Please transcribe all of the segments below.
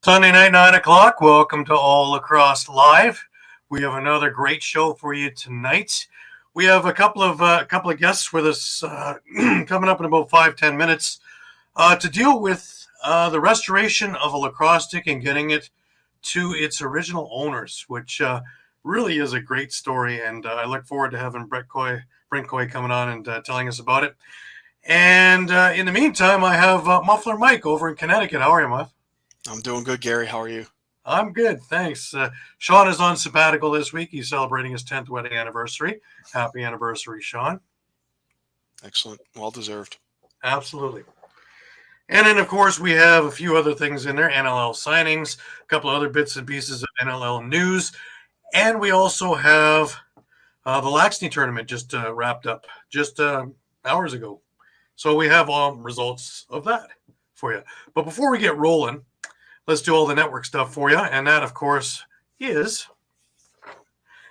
Sunday night, 9 o'clock. Welcome to All Lacrosse Live. We have another great show for you tonight. We have a couple of guests with us coming up in about 5-10 minutes to deal with the restoration of a lacrosse stick and getting it to its original owners, which really is a great story. And I look forward to having Brent Coy coming on and telling us about it. And in the meantime, I have Muffler Mike over in Connecticut. How are you, Muff? I'm doing good, Gary. How are you? I'm good, thanks. Shawn is on sabbatical this week. He's celebrating his 10th wedding anniversary. Happy anniversary, Shawn. Excellent. Well deserved. Absolutely. And then, of course, we have a few other things in there, NLL signings, a couple other bits and pieces of NLL news. And we also have the Laxney tournament just wrapped up just hours ago. So we have all results of that for you. But before we get rolling, let's do all the network stuff for you. And that, of course, is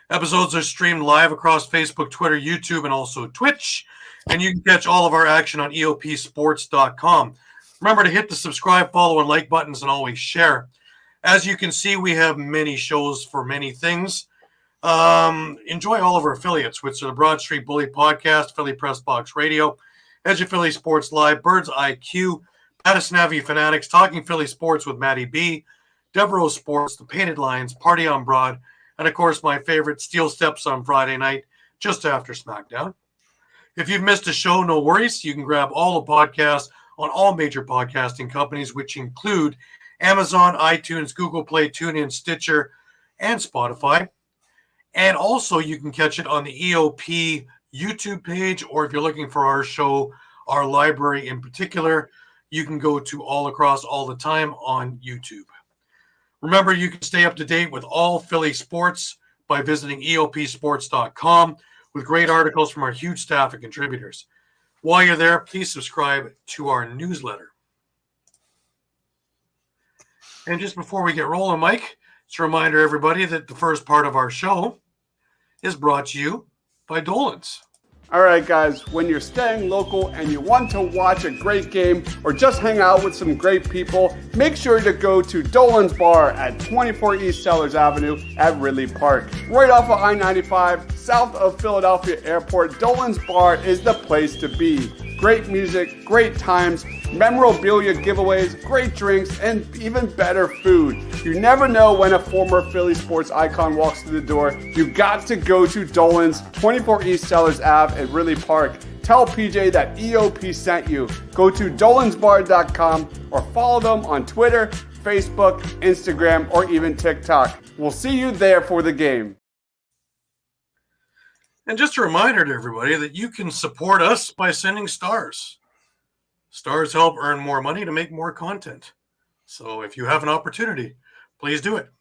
episodes are streamed live across Facebook, Twitter, YouTube, and also Twitch. And you can catch all of our action on eopsports.com. Remember to hit the subscribe, follow, and like buttons, and always share. As you can see, we have many shows for many things. Enjoy all of our affiliates, which are the Broad Street Bully Podcast, Philly Press Box Radio, Edge of Philly Sports Live, Birds IQ, Pattisnavi Fanatics, Talking Philly Sports with Matty B, Devereaux Sports, The Painted Lions, Party on Broad, and of course my favorite, Steel Steps on Friday night, just after SmackDown. If you've missed a show, no worries. You can grab all the podcasts on all major podcasting companies, which include Amazon, iTunes, Google Play, TuneIn, Stitcher, and Spotify. And also you can catch it on the EOP YouTube page, or if you're looking for our show, our library in particular, you can go to Lacrosse All The Time on YouTube. Remember, you can stay up to date with all Philly sports by visiting eopsports.com with great articles from our huge staff of contributors. While you're there, please subscribe to our newsletter. And just before we get rolling, Mike, just a reminder, everybody, that the first part of our show is brought to you by Dolan's. All right, guys, when you're staying local and you want to watch a great game or just hang out with some great people, make sure to go to Dolan's Bar at 24 East Sellers Avenue at Ridley Park. Right off of I-95, south of Philadelphia Airport, Dolan's Bar is the place to be. Great music, great times, memorabilia giveaways, great drinks, and even better food. You never know when a former Philly sports icon walks through the door. You got to go to Dolan's, 24 East Sellers Ave at Ridley Park. Tell PJ that EOP sent you. Go to dolansbar.com or follow them on Twitter, Facebook, Instagram, or even TikTok. We'll see you there for the game. And just a reminder to everybody that you can support us by sending stars. Stars help earn more money to make more content. So if you have an opportunity, please do it.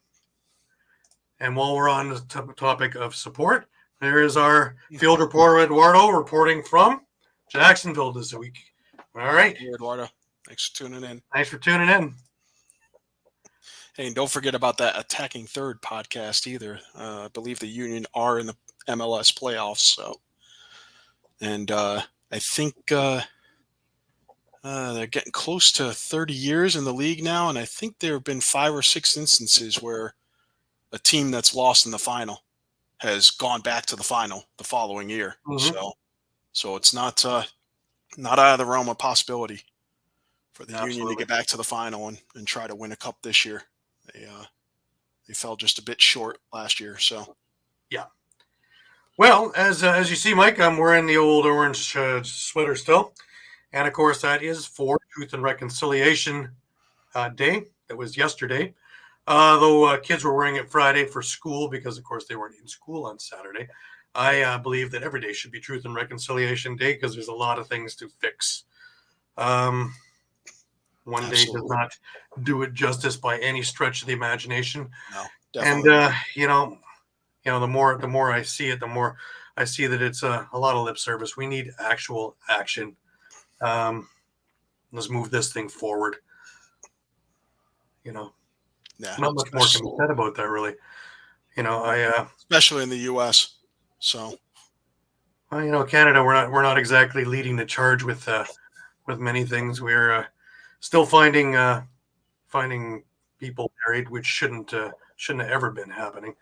And while we're on the topic of support, there is our field reporter, Eduardo, reporting from Jacksonville this week. All right. Hey, Eduardo. Thanks for tuning in. Thanks for tuning in. Hey, and don't forget about that Attacking Third podcast either. I believe the Union are in the MLS playoffs. So, and I think they're getting close to 30 years in the league now, and I think there have been 5 or 6 instances where a team that's lost in the final has gone back to the final the following year. Mm-hmm. So it's not out of the realm of possibility for the Absolutely. Union to get back to the final and try to win a cup this year. They fell just a bit short last year. So yeah. Well, as you see, Mike, I'm wearing the old orange sweater still. And, of course, that is for Truth and Reconciliation Day. That was yesterday. Though kids were wearing it Friday for school because, of course, they weren't in school on Saturday. I believe that every day should be Truth and Reconciliation Day because there's a lot of things to fix. One Absolutely. day does not do it justice by any stretch of the imagination. No, definitely. And, the more I see it, the more I see that it's a lot of lip service. We need actual action. Let's move this thing forward. Not much more can be said about that, really. Especially in the U.S. So, Canada, we're not exactly leading the charge with many things. We're still finding people married, which shouldn't have ever been happening.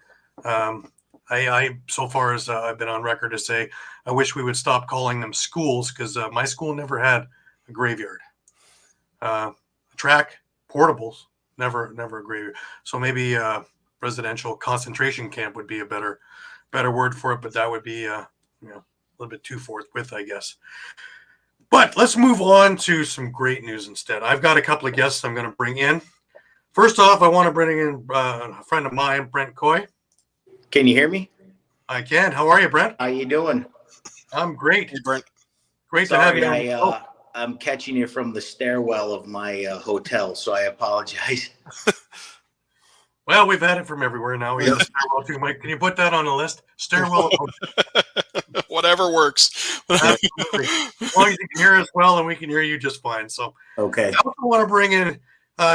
I so far as I've been on record to say, I wish we would stop calling them schools, because my school never had a graveyard. Track, portables, never a graveyard. So maybe residential concentration camp would be a better word for it, but that would be a little bit too forthwith, I guess. But let's move on to some great news instead. I've got a couple of guests I'm going to bring in. First off, I want to bring in a friend of mine, Brent Coy. Can you hear me? I can. How are you, Brent? How you doing? I'm great. Hey, Brent. Great to have you. I'm catching you from the stairwell of my hotel, so I apologize. Well, we've had it from everywhere now. We have a stairwell too, Mike. Can you put that on the list? Stairwell. Whatever works. Absolutely. As long as you can hear us well, and we can hear you just fine. So, okay. I also want to bring in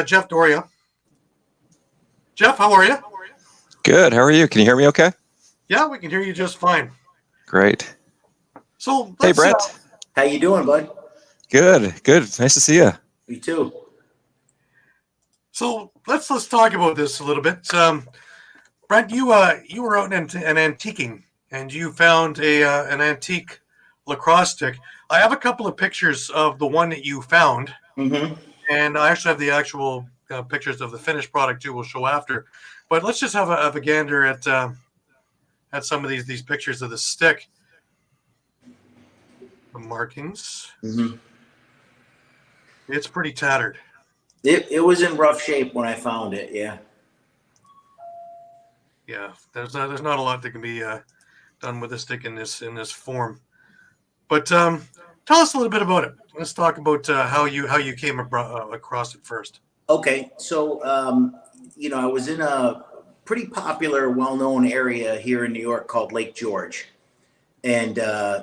Jeff Doria. Jeff, how are you? Good. How are you? Can you hear me okay? Yeah, we can hear you just fine. Great. So, hey, Brent. How you doing, bud? Good. Nice to see you. You too. So let's talk about this a little bit. Brent, you were out in antiquing, and you found an antique lacrosse stick. I have a couple of pictures of the one that you found, and I actually have the actual pictures of the finished product too. We'll show after, but let's just have a gander at some of these pictures of the stick. The markings. It's pretty tattered. It was in rough shape when I found it. Yeah. Yeah. There's not a lot that can be done with a stick in this form. But tell us a little bit about it. Let's talk about how you came across it first. Okay. So I was in a pretty popular, well-known area here in New York called Lake George. And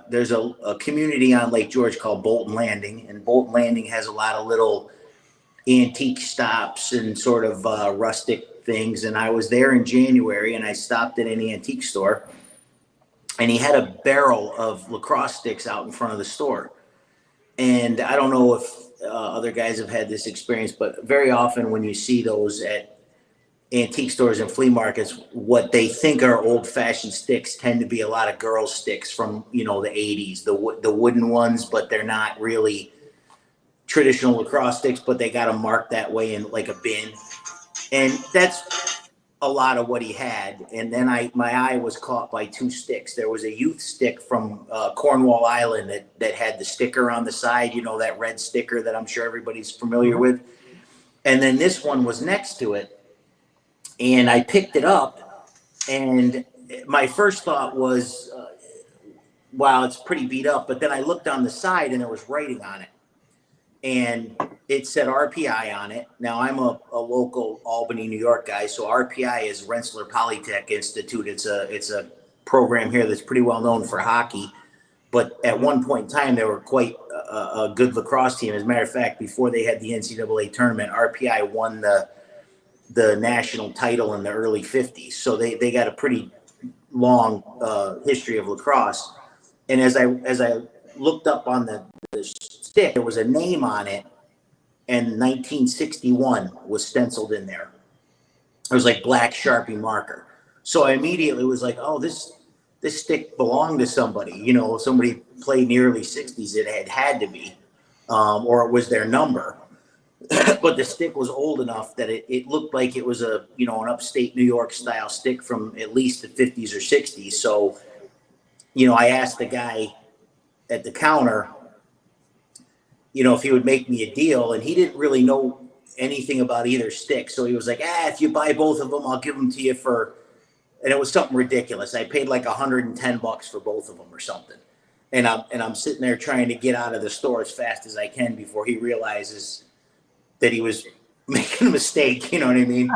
there's a community on Lake George called Bolton Landing, and Bolton Landing has a lot of little antique stops and sort of rustic things. And I was there in January, and I stopped at an antique store, and he had a barrel of lacrosse sticks out in front of the store. And I don't know if other guys have had this experience, but very often when you see those at antique stores and flea markets, what they think are old-fashioned sticks tend to be a lot of girls' sticks from the 80s, the wooden ones, but they're not really traditional lacrosse sticks, but they got them marked that way in like a bin. And that's a lot of what he had. And then my eye was caught by two sticks. There was a youth stick from Cornwall Island that had the sticker on the side, that red sticker that I'm sure everybody's familiar with. And then this one was next to it. And I picked it up, and my first thought was, wow, it's pretty beat up. But then I looked on the side, and there was writing on it. And it said RPI on it. Now, I'm a local Albany, New York guy, so RPI is Rensselaer Polytech Institute. It's a program here that's pretty well known for hockey. But at one point in time, they were quite a good lacrosse team. As a matter of fact, before they had the NCAA tournament, RPI won the national title in the early 50s. So they got a pretty long history of lacrosse. And as I looked up on the stick, there was a name on it, and 1961 was stenciled in there. It was like black Sharpie marker. So I immediately was like, oh, this stick belonged to somebody. Somebody played in the early 60s. It had to be, or it was their number. But the stick was old enough that it looked like it was an upstate New York style stick from at least the 50s or 60s. So, I asked the guy at the counter, if he would make me a deal, and he didn't really know anything about either stick. So he was like, if you buy both of them, I'll give them to you and it was something ridiculous. I paid like $110 for both of them or something. And I'm sitting there trying to get out of the store as fast as I can before he realizes that he was making a mistake, you know what I mean?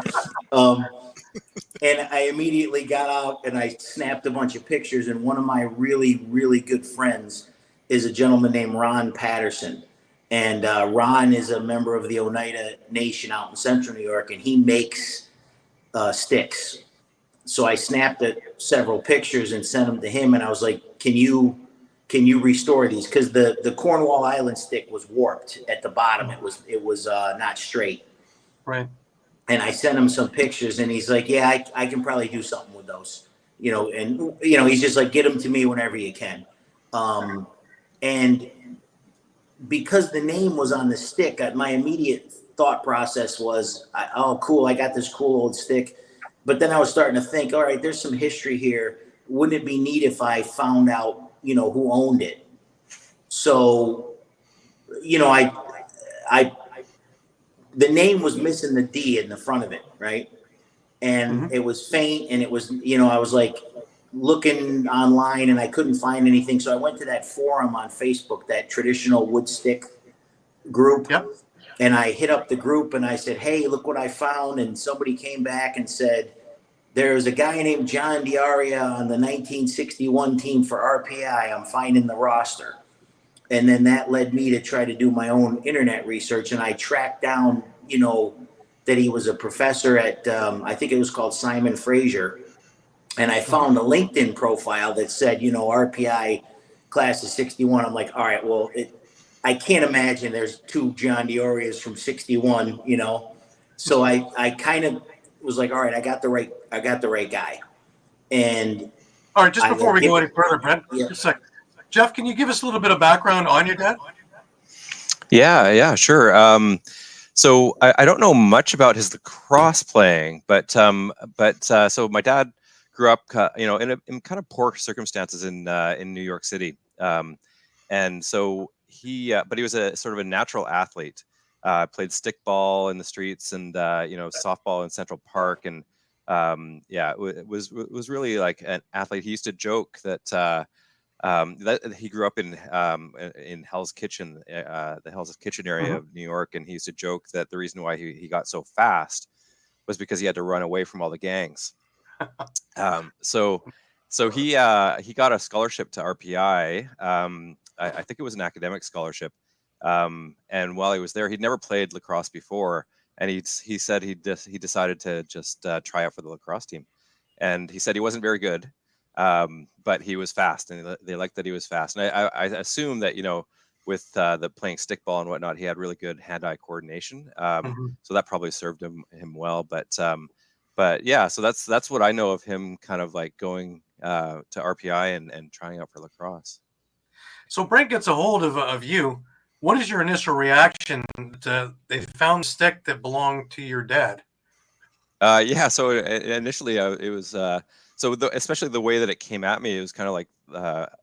And I immediately got out and I snapped a bunch of pictures. And one of my really, really good friends is a gentleman named Ron Patterson. And Ron is a member of the Oneida Nation out in Central New York, and he makes sticks. So I snapped several pictures and sent them to him. And I was like, can you restore these? Because the Cornwall Island stick was warped at the bottom. It was not straight. Right. And I sent him some pictures, and he's like, yeah, I can probably do something with those, and, he's just like, get them to me whenever you can. And because the name was on the stick, my immediate thought process was, oh, cool, I got this cool old stick. But then I was starting to think, all right, there's some history here. Wouldn't it be neat if I found out, who owned it? So, the name was missing the D in the front of it, right? And it was faint, and it was, I was like looking online and I couldn't find anything. So I went to that forum on Facebook, that traditional wood stick group. Yep. And I hit up the group and I said, hey, look what I found. And somebody came back and said, there's a guy named John Diaria on the 1961 team for RPI. I'm finding the roster. And then that led me to try to do my own internet research. And I tracked down, that he was a professor at, I think it was called Simon Fraser. And I found a LinkedIn profile that said, RPI class of 61. I'm like, all right, well, I can't imagine there's two John Diorias from 61, So I kind of was like, all right, I got the right guy. And all right, just before we go any further, Brent, yeah. just a second. Jeff, can you give us a little bit of background on your dad? Yeah, sure. So I don't know much about his lacrosse playing, but so my dad grew up, in kind of poor circumstances in New York City, and so but he was a sort of a natural athlete. Played stickball in the streets and softball in Central Park, and it was really like an athlete. He used to joke that he grew up in Hell's Kitchen, the Hell's Kitchen area of New York, and he used to joke that the reason why he got so fast was because he had to run away from all the gangs. So he got a scholarship to RPI. I think it was an academic scholarship. And while he was there, he'd never played lacrosse before, and he said he decided to just try out for the lacrosse team, and he said he wasn't very good. But he was fast, and they liked that he was fast. And I assume that, with the playing stickball and whatnot, he had really good hand-eye coordination. So that probably served him well. But yeah, so that's what I know of him, kind of like going to RPI and trying out for lacrosse. So Brent gets a hold of you. What is your initial reaction to they found a stick that belonged to your dad? Yeah, so initially it was especially the way that it came at me, it was kind of like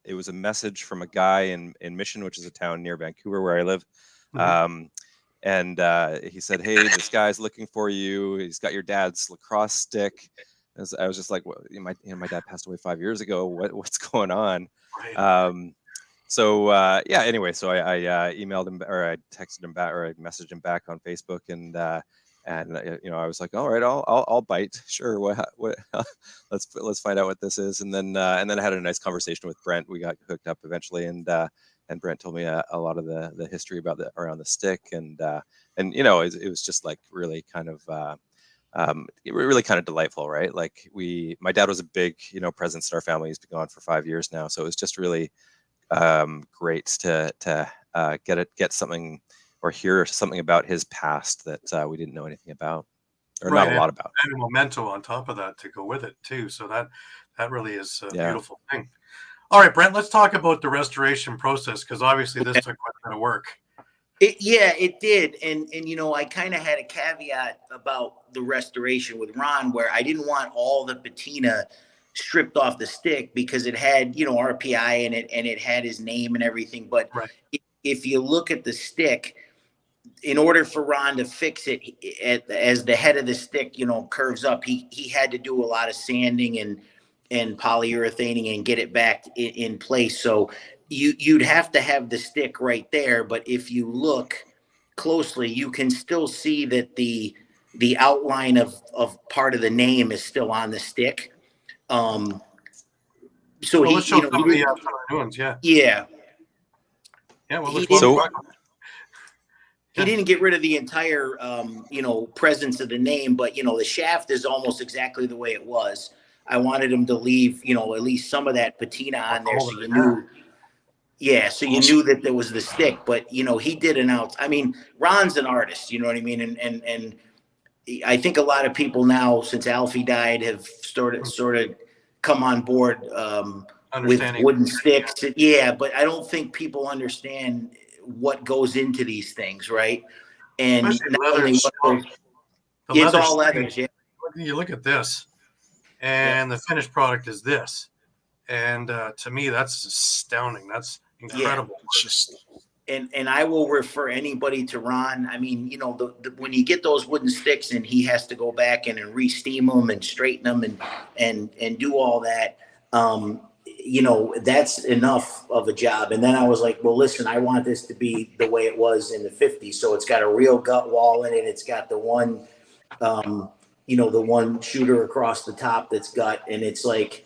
it was a message from a guy in Mission, which is a town near Vancouver where I live. And he said, hey, this guy's looking for you. He's got your dad's lacrosse stick. I was just like, well, my dad passed away 5 years ago. What's going on? Right. Anyway, so I emailed him, or I texted him back, or I messaged him back on Facebook, and I was like, all right, I'll bite. Sure. What let's find out what this is. And then I had a nice conversation with Brent. We got hooked up eventually. And Brent told me a lot of the history around the stick. And it was just like really kind of delightful, right? Like my dad was a big, presence in our family. He's been gone for 5 years now. So it was just really great to get something or hear something about his past that we didn't know anything about, or Right, not a lot about. And a memento on top of that to go with it too. So that really is a beautiful thing. All right, Brent, let's talk about the restoration process, because obviously this took quite a bit of work. It did. And I kind of had a caveat about the restoration with Ron, where I didn't want all the patina stripped off the stick because it had, RPI in it, and it had his name and everything. But if you look at the stick, in order for Ron to fix it, as the head of the stick, curves up, he had to do a lot of sanding and polyurethaning and get it back in place. So you'd have to have the stick right there. But if you look closely, you can still see that the outline of part of the name is still on the stick. So let's show some of the new ones. Yeah. Well, he didn't get rid of the entire, presence of the name, but, the shaft is almost exactly the way it was. I wanted him to leave, at least some of that patina on there, so you knew. Yeah, so you knew that there was the stick, but, he did Ron's an artist, you know what I mean? And I think a lot of people now, since Alfie died, have sort of come on board with Understanding. wooden sticks. Yeah, but I don't think people understand what goes into these things, right? And Especially not only leathers. what The it's leather all stain, leathers, yeah. you look at this, and the finished product is this. And to me, that's astounding. That's incredible. It's just And I will refer anybody to Ron. I mean, you know, when you get those wooden sticks and he has to go back in and re-steam them and straighten them and do all that, you know, that's enough of a job. And then I was like, well, listen, I want this to be the way it was in the 50s. So it's got a real gut wall in it. It's got the one, you know, the one shooter across the top that's gut, and it's like,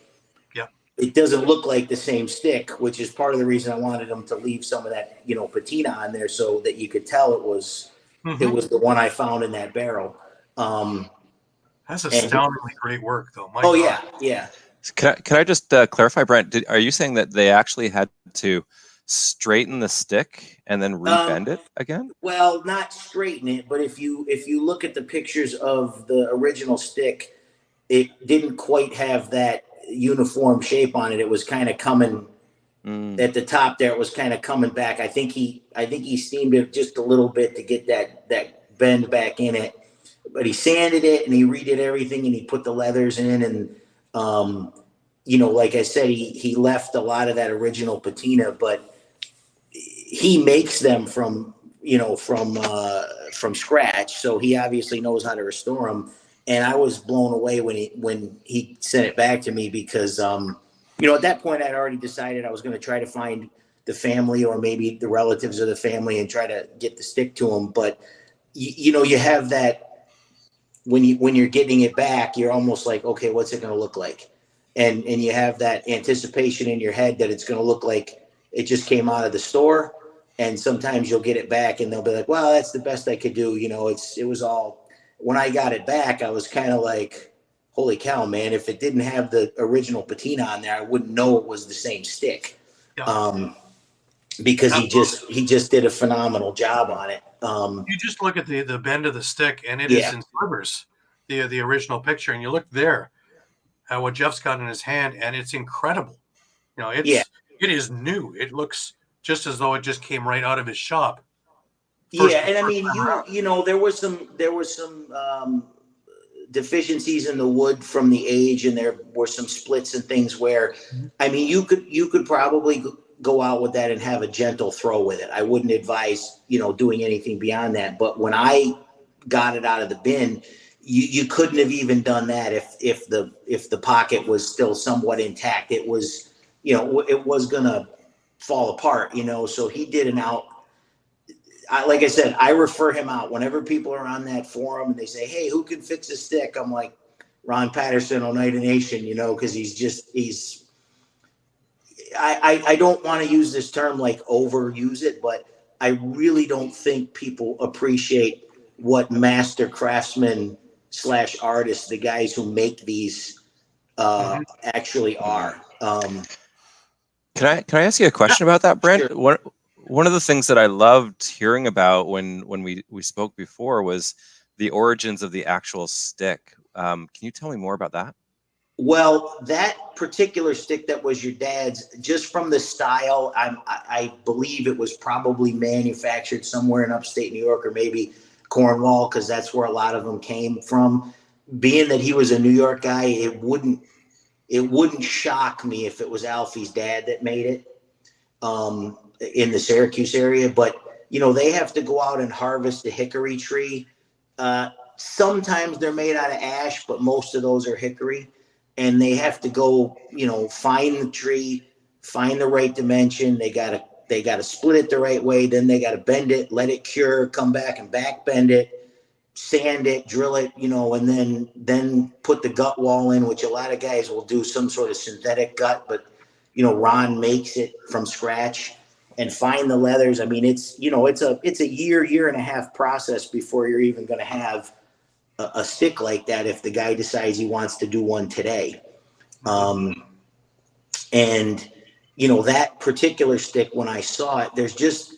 it doesn't look like the same stick, which is part of the reason I wanted them to leave some of that, you know, patina on there so that you could tell it was the one I found in that barrel. That's astoundingly great work, though. My God. yeah. Can I just clarify, Brent? Are you saying that they actually had to straighten the stick and then rebend it again? Well, not straighten it, but if you look at the pictures of the original stick, it didn't quite have that uniform shape on it. It was kind of coming at the top there. It was kind of coming back. I think he steamed it just a little bit to get that bend back in it, but he sanded it and he redid everything and he put the leathers in. And, you know, like I said, he left a lot of that original patina, but he makes them from scratch. So he obviously knows how to restore them. And I was blown away when he sent it back to me because, you know, at that point I'd already decided I was going to try to find the family or maybe the relatives of the family and try to get the stick to them. But you know, you have that when you're getting it back, you're almost like, okay, what's it going to look like? And you have that anticipation in your head that it's going to look like it just came out of the store. And sometimes you'll get it back and they'll be like, well, that's the best I could do. You know, it was all. When I got it back, I was kind of like, holy cow, man, if it didn't have the original patina on there, I wouldn't know it was the same stick. Yeah. Because he just did a phenomenal job on it. You just look at the bend of the stick, and it is in slivers, the original picture, and you look there at what Jeff's got in his hand, and it's incredible. You know, it is new. It looks just as though it just came right out of his shop. And I mean, you know, there was some deficiencies in the wood from the age, and there were some splits and things where, I mean, you could probably go out with that and have a gentle throw with it. I wouldn't advise, you know, doing anything beyond that. But when I got it out of the bin, you couldn't have even done that if the pocket was still somewhat intact. It was, you know, it was gonna fall apart, you know. So he did an out. Like I said, I refer him out whenever people are on that forum and they say, hey, who can fix a stick? I'm like, Ron Patterson, Oneida Nation, you know, because I don't want to use this term like overuse it, but I really don't think people appreciate what master craftsmen / artists, the guys who make these actually are. Can I ask you a question about that, Brent? Sure. One of the things that I loved hearing about when we spoke before was the origins of the actual stick. Can you tell me more about that? Well, that particular stick that was your dad's, just from the style, I believe it was probably manufactured somewhere in upstate New York or maybe Cornwall, because that's where a lot of them came from. Being that he was a New York guy, it wouldn't shock me if it was Alfie's dad that made it. In the Syracuse area, but you know, they have to go out and harvest the hickory tree. Sometimes they're made out of ash, but most of those are hickory, and they have to go, you know, find the tree, find the right dimension. They gotta split it the right way. Then they gotta bend it, let it cure, come back and back bend it, sand it, drill it, you know, and then put the gut wall in, which a lot of guys will do some sort of synthetic gut, but you know, Ron makes it from scratch. And find the leathers. I mean, it's, you know, it's a year and a half process before you're even going to have a stick like that if the guy decides he wants to do one today. And, you know, that particular stick, when I saw it, there's just,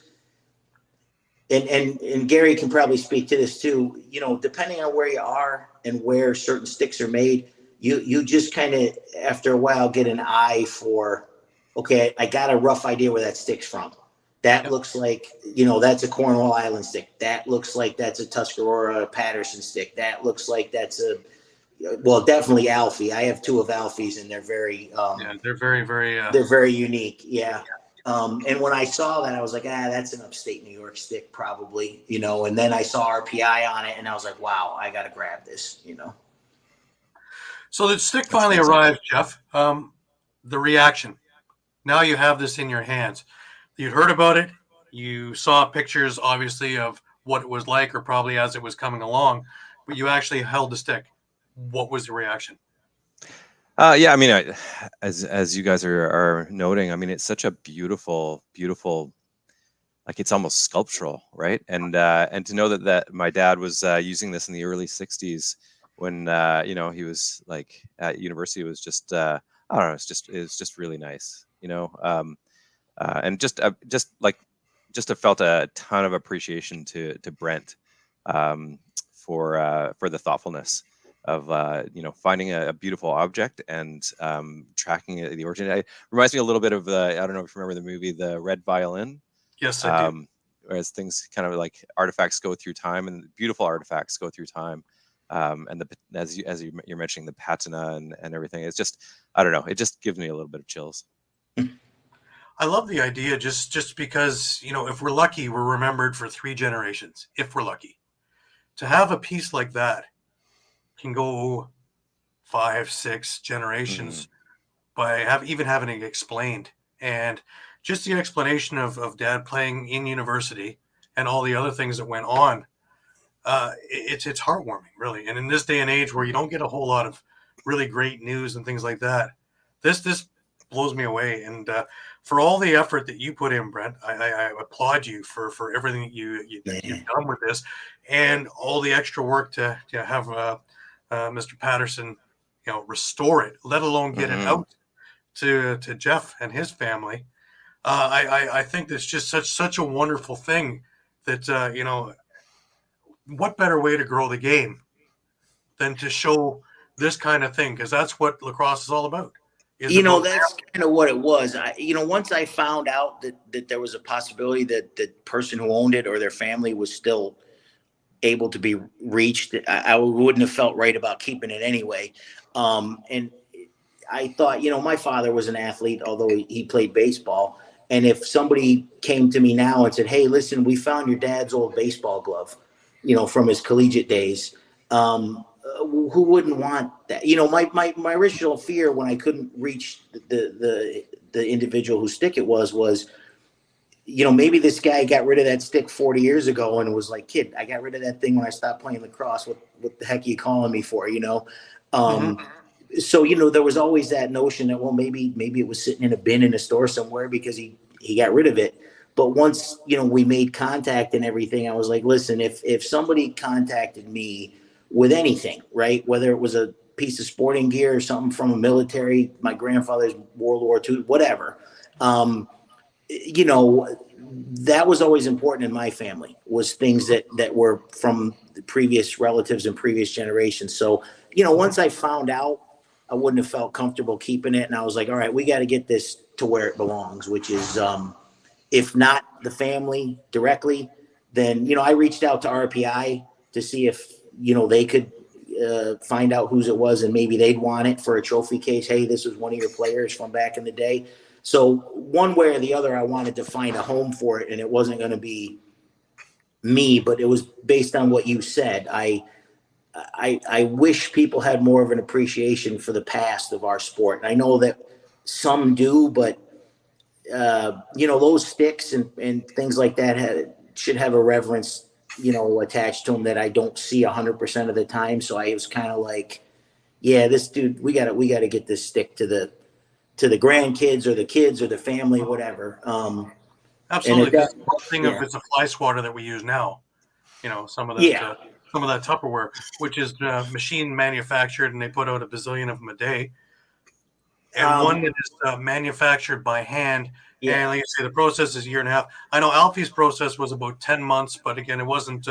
and Gary can probably speak to this too. You know, depending on where you are and where certain sticks are made, you just kind of after a while get an eye for, okay, I got a rough idea where that stick's from. That looks like, you know, that's a Cornwall Island stick. That looks like that's a Tuscarora Patterson stick. That looks like that's well, definitely Alfie. I have two of Alfie's, and they're very they're very, very they're very unique. Yeah. And when I saw that, I was like, that's an upstate New York stick, probably, you know. And then I saw RPI on it, and I was like, wow, I got to grab this, you know. So the stick finally arrived, Jeff. The reaction. Now you have this in your hands. You heard about it. You saw pictures, obviously, of what it was like, or probably as it was coming along. But you actually held the stick. What was the reaction? Yeah, I mean, as you guys are noting, I mean, it's such a beautiful, like it's almost sculptural, right? And to know that my dad was using this in the early '60s when you know, he was like at university, was just I don't know, it's just really nice, you know, and just have felt a ton of appreciation to Brent for the thoughtfulness of you know, finding a beautiful object and tracking the origin. It reminds me a little bit of I don't know if you remember the movie The Red Violin. Yes, I do. Whereas things kind of like artifacts go through time, and beautiful artifacts go through time. And as you're mentioning the patina and everything, it's just, I don't know, it just gives me a little bit of chills. I love the idea just because, you know, if we're lucky, we're remembered for 3 generations. If we're lucky, to have a piece like that can go 5, 6 generations by having it explained. And just the explanation of Dad playing in university and all the other things that went on, it's heartwarming, really. And in this day and age where you don't get a whole lot of really great news and things like that, this blows me away. And for all the effort that you put in, Brent, I applaud you for everything that you've done with this, and all the extra work to have Mr. Patterson, you know, restore it, let alone get it out to Jeff and his family. I think that's just such a wonderful thing that you know, what better way to grow the game than to show this kind of thing, because that's what lacrosse is all about. You know, that's kind of what it was. You know, once I found out that there was a possibility that the person who owned it or their family was still able to be reached, I wouldn't have felt right about keeping it anyway. And I thought, you know, my father was an athlete, although he played baseball. And if somebody came to me now and said, hey, listen, we found your dad's old baseball glove, you know, from his collegiate days, who wouldn't want that? You know, my original fear when I couldn't reach the individual whose stick it was, you know, maybe this guy got rid of that stick 40 years ago and was like, kid, I got rid of that thing when I stopped playing lacrosse. What the heck are you calling me for? You know? So, you know, there was always that notion that, well, maybe it was sitting in a bin in a store somewhere because he got rid of it. But once, you know, we made contact and everything, I was like, listen, if somebody contacted me with anything, right, whether it was a piece of sporting gear or something from a military, my grandfather's World War II, whatever, you know, that was always important in my family, was things that were from the previous relatives and previous generations. So, you know, once I found out, I wouldn't have felt comfortable keeping it. And I was like, all right, we got to get this to where it belongs, which is, if not the family directly, then, you know, I reached out to RPI to see if, you know, they could find out whose it was, and maybe they'd want it for a trophy case. Hey, this was one of your players from back in the day. So one way or the other, I wanted to find a home for it, and it wasn't going to be me, but it was based on what you said. I wish people had more of an appreciation for the past of our sport. And I know that some do, but you know, those sticks and things like that should have a reverence, you know, attached to them that I don't see 100% of the time. So I was kind of like, yeah, this dude, we got to get this stick to the grandkids or the kids or the family, whatever. Absolutely. This thing of it's a fly swatter that we use now. You know, some of that Tupperware, which is machine manufactured, and they put out a bazillion of them a day. And one that is manufactured by hand Yeah. And like you say, the process is a year and a half. I know Alfie's process was about 10 months, but again, it wasn't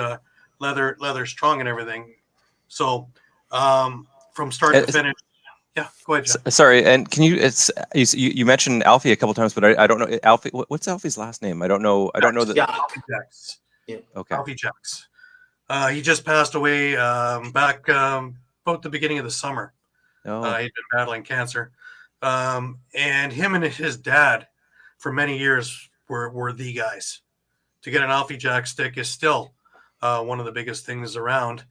leather strong and everything. So from start to finish. Yeah, go ahead, John. Sorry, and can you? You mentioned Alfie a couple times, but I don't know Alfie. What's Alfie's last name? I don't know. I don't know that. Alfie Jacks. Yeah. Okay. Alfie Jacks. He just passed away back about the beginning of the summer. Oh. He'd been battling cancer, and him and his dad, for many years, were the guys. To get an Alfie Jack stick is still one of the biggest things around.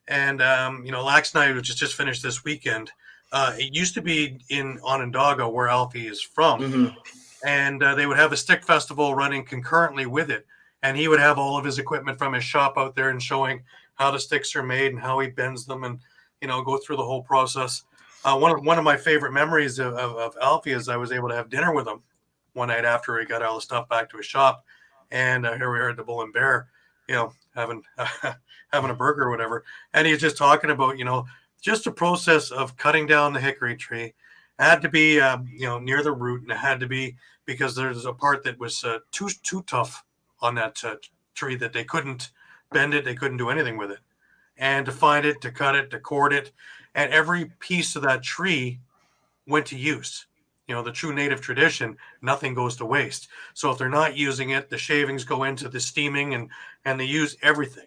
And Lax Night, which has just finished this weekend, it used to be in Onondaga, where Alfie is from, Mm-hmm. and they would have a stick festival running concurrently with it. And he would have all of his equipment from his shop out there and showing how the sticks are made and how he bends them, and go through the whole process. One of my favorite memories of Alfie is I was able to have dinner with him one night after he got all the stuff back to his shop, and here we are at the Bull and Bear, having having a burger or whatever, and he's just talking about just the process of cutting down the hickory tree. It had to be near the root, and it had to be because there's a part that was too tough on that tree that they couldn't bend it, they couldn't do anything with it, and to find it, to cut it, to cord it, and every piece of that tree went to use. The true native tradition, nothing goes to waste. So if they're not using it, the shavings go into the steaming, and they use everything.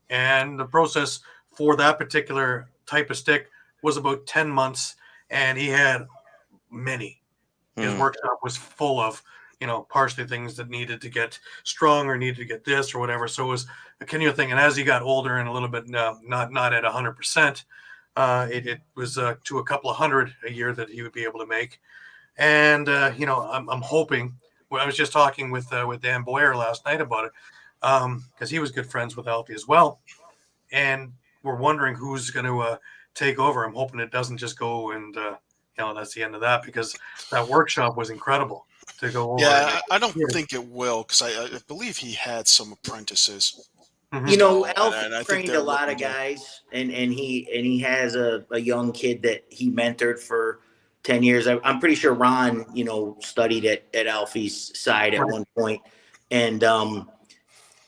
And the process for that particular type of stick was about 10 months, and he had many. His workshop was full of partially things that needed to get strong or needed to get this or whatever. So it was a continual thing. And as he got older and a little bit not at 100%, it was to a couple of hundred a year that he would be able to make. And I'm hoping. Well, I was just talking with Dan Boyer last night about it, because he was good friends with Alfie as well, and we're wondering who's going to take over. I'm hoping it doesn't just go and that's the end of that, because that workshop was incredible to go over. Yeah, I don't think it will, because I believe he had some apprentices. Mm-hmm. Alfie trained a lot of guys, and he has a young kid that he mentored for 10 years. I'm pretty sure Ron, studied at Alfie's side at one point. And,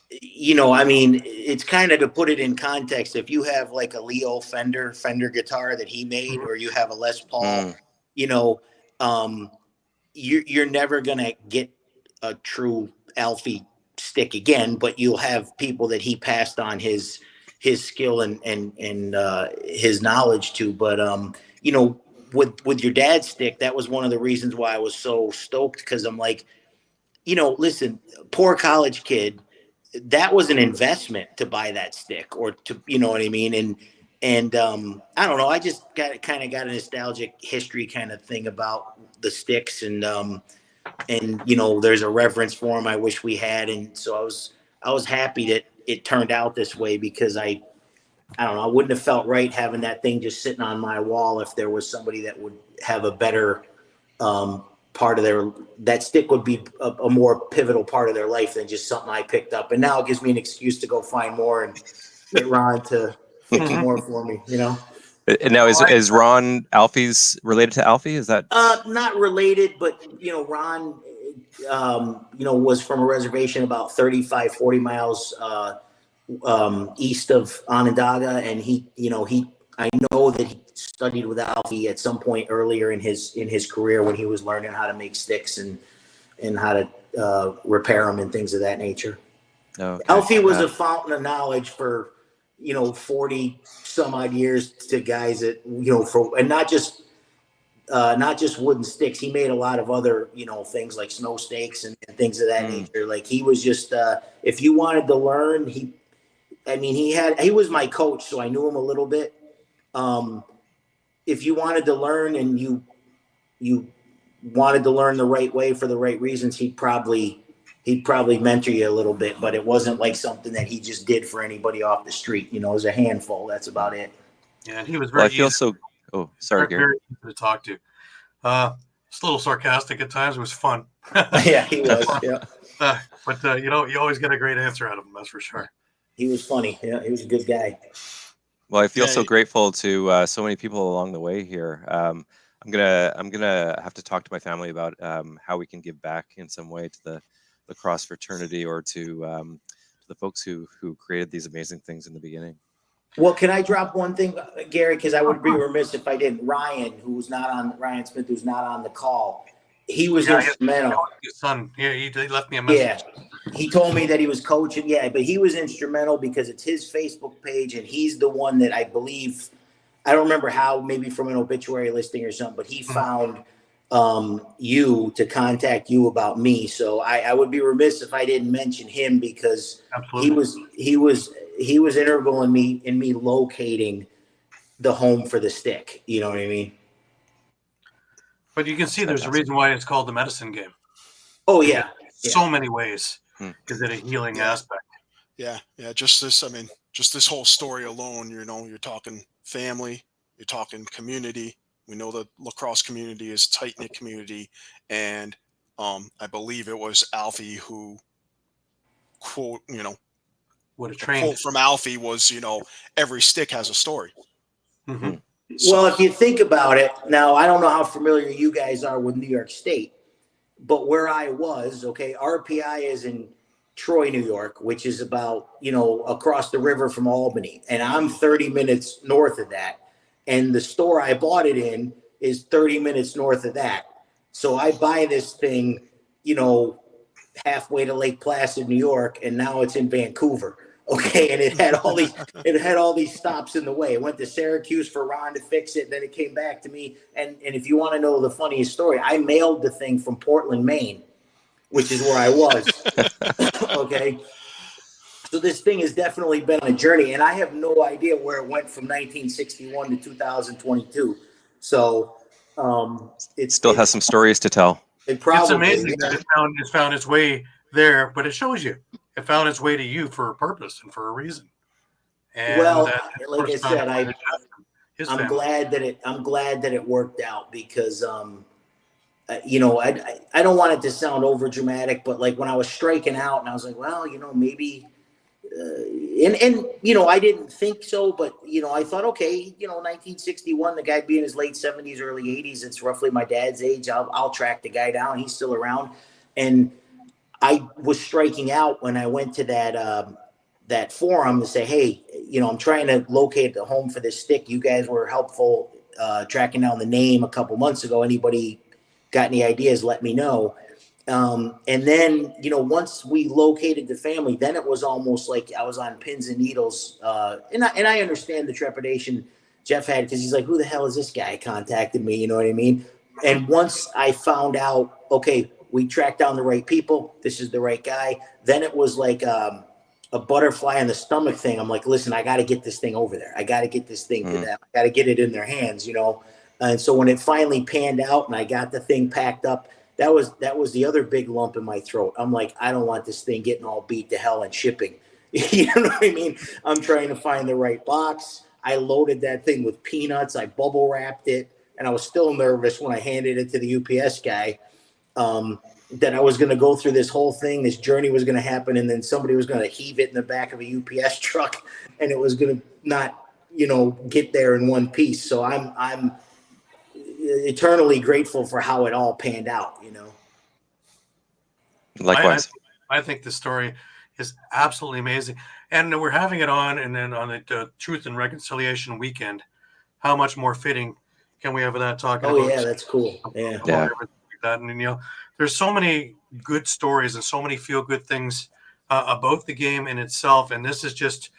it's kind of, to put it in context, if you have like a Leo Fender guitar that he made, or you have a Les Paul, you're never going to get a true Alfie stick again, but you'll have people that he passed on his skill and his knowledge to. But, with your dad's stick, that was one of the reasons why I was so stoked, because I'm like, listen, poor college kid, that was an investment to buy that stick, or to, you know what I mean? And I don't know, I just got a nostalgic history kind of thing about the sticks, and there's a reverence for him I wish we had. And so I was happy that it turned out this way, because I don't know, I wouldn't have felt right having that thing just sitting on my wall if there was somebody that would have a better part of that stick would be a more pivotal part of their life than just something I picked up. And now it gives me an excuse to go find more and get Ron to pick more for me, And now is Ron Alfie's related to Alfie? Is that not related, but Ron was from a reservation about 35-40 miles east of Onondaga, and I know that he studied with Alfie at some point earlier in his career, when he was learning how to make sticks and how to repair them and things of that nature. Okay. Alfie was a fountain of knowledge for 40 some odd years to guys that and not just wooden sticks. He made a lot of other things like snow stakes and things of that nature. Like, he was just if you wanted to learn, he was my coach, so I knew him a little bit. If you wanted to learn and you wanted to learn the right way for the right reasons, he'd probably mentor you a little bit, but it wasn't like something that he just did for anybody off the street. It was a handful. That's about it. Yeah, he was very Oh, sorry, Gary. Very easy to talk to. Just a little sarcastic at times. It was fun. Yeah, he was. Yeah. But you always get a great answer out of him. That's for sure. He was funny. Yeah, he was a good guy. Well, I feel so grateful to so many people along the way here. I'm I'm gonna have to talk to my family about how we can give back in some way to the lacrosse fraternity or to the folks who created these amazing things in the beginning. Well, can I drop one thing, Gary? Because I would be remiss if I didn't. Ryan Smith, who's not on the call, he was instrumental. His son, he left me a message. Yeah, he told me that he was coaching. Yeah, but he was instrumental because it's his Facebook page, and he's the one that I believe. I don't remember how, maybe from an obituary listing or something, but he found you to contact you about me. So I would be remiss if I didn't mention him because he was integral in me locating the home for the stick. You know what I mean? But you can see there's a reason why it's called the medicine game. Oh yeah. So many ways. Is it a healing aspect? Yeah. Just this whole story alone, you're talking family, you're talking community. We know the lacrosse community is a tight-knit community. And I believe it was Alfie who quote, what a quote from Alfie was, every stick has a story. Mm-hmm. Well, if you think about it, now I don't know how familiar you guys are with New York State, but where I was, RPI is in Troy, New York, which is about, across the river from Albany. And I'm 30 minutes north of that. And the store I bought it in is 30 minutes north of that. So I buy this thing, halfway to Lake Placid, New York, and now it's in Vancouver. Okay, and it had all these stops in the way. It went to Syracuse for Ron to fix it, then it came back to me. And if you want to know the funniest story, I mailed the thing from Portland, Maine, which is where I was. Okay. So this thing has definitely been a journey, and I have no idea where it went from 1961 to 2022. So it still has some stories to tell. It's amazing that it found its way there, but it shows you it found its way to you for a purpose and for a reason. And like I said, I'm glad that it worked out because I don't want it to sound over dramatic, but like when I was striking out and I was like, well, maybe I didn't think so, but I thought, okay, 1961, the guy being in his late 70s, early 80s, it's roughly my dad's age. I'll track the guy down. He's still around. And I was striking out when I went to that forum to say, hey, I'm trying to locate the home for this stick. You guys were helpful tracking down the name a couple months ago. Anybody got any ideas? Let me know. And then, once we located the family, then it was almost like I was on pins and needles. And I understand the trepidation Jeff had because he's like, who the hell is this guy contacted me? You know what I mean? And once I found out, okay, we tracked down the right people. This is the right guy. Then it was like a butterfly in the stomach thing. I'm like, listen, I got to get this thing over there. I got to get this thing to them. I got to get it in their hands, And so when it finally panned out and I got the thing packed up, that was the other big lump in my throat. I'm like, I don't want this thing getting all beat to hell and shipping. You know what I mean? I'm trying to find the right box. I loaded that thing with peanuts. I bubble wrapped it. And I was still nervous when I handed it to the UPS guy that I was going to go through this whole thing. This journey was going to happen. And then somebody was going to heave it in the back of a UPS truck. And it was going to not, get there in one piece. So I'm eternally grateful for how it all panned out, Likewise. I think the story is absolutely amazing. And we're having it on, and then on the Truth and Reconciliation weekend. How much more fitting can we have that talking about? Oh, yeah, that's cool. Yeah. That. And, there's so many good stories and so many feel-good things about the game in itself. And this is just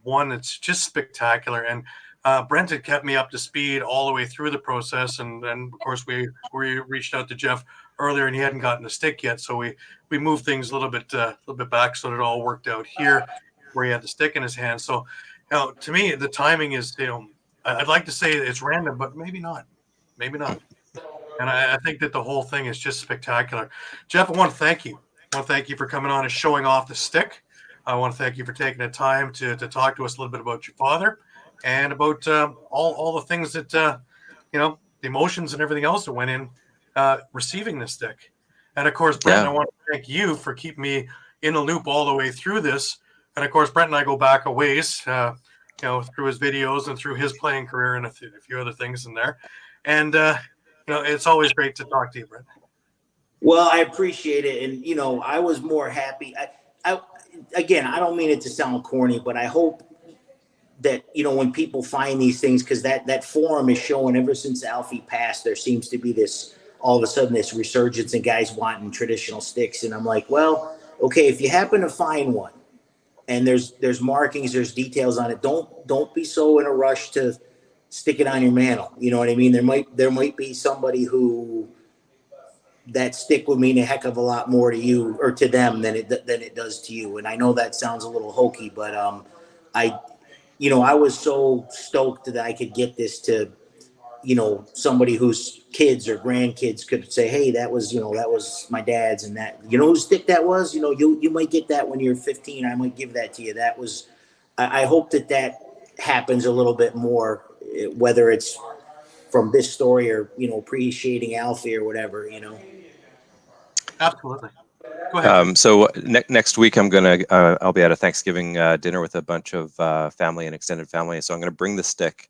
one that's just spectacular. And Brent had kept me up to speed all the way through the process. And then, of course, we reached out to Jeff earlier, and he hadn't gotten the stick yet. So we moved things a little bit back so that it all worked out here where he had the stick in his hand. So, to me, the timing is, I'd like to say it's random, but maybe not. Maybe not. And I think that the whole thing is just spectacular. Jeff, I want to thank you. I want to thank you for coming on and showing off the stick. I want to thank you for taking the time to talk to us a little bit about your father and about all the things that, the emotions and everything else that went in receiving the stick. And, of course, Brent, I want to thank you for keeping me in the loop all the way through this. And, of course, Brent and I go back a ways, through his videos and through his playing career and a few other things in there. And it's always great to talk to you, Brent. Well, I appreciate it, and I was more happy. Again, I don't mean it to sound corny, but I hope that when people find these things, because that forum is showing ever since Alfie passed, there seems to be this all of a sudden this resurgence in guys wanting traditional sticks, and I'm like, well, okay, if you happen to find one, and there's markings, there's details on it, don't be so in a rush to stick it on your mantle. You know what I mean? There might be somebody who that stick would mean a heck of a lot more to you or to them than it does to you. And I know that sounds a little hokey, but I was so stoked that I could get this to somebody whose kids or grandkids could say, hey, that was my dad's, and that whose stick that was. You might get that when you're 15. I might give that to you. That was. I hope that happens a little bit more, whether it's from this story or appreciating Alfie or whatever. Absolutely. Go ahead. So next week I'll be at a Thanksgiving dinner with a bunch of family and extended family. So I'm gonna bring the stick,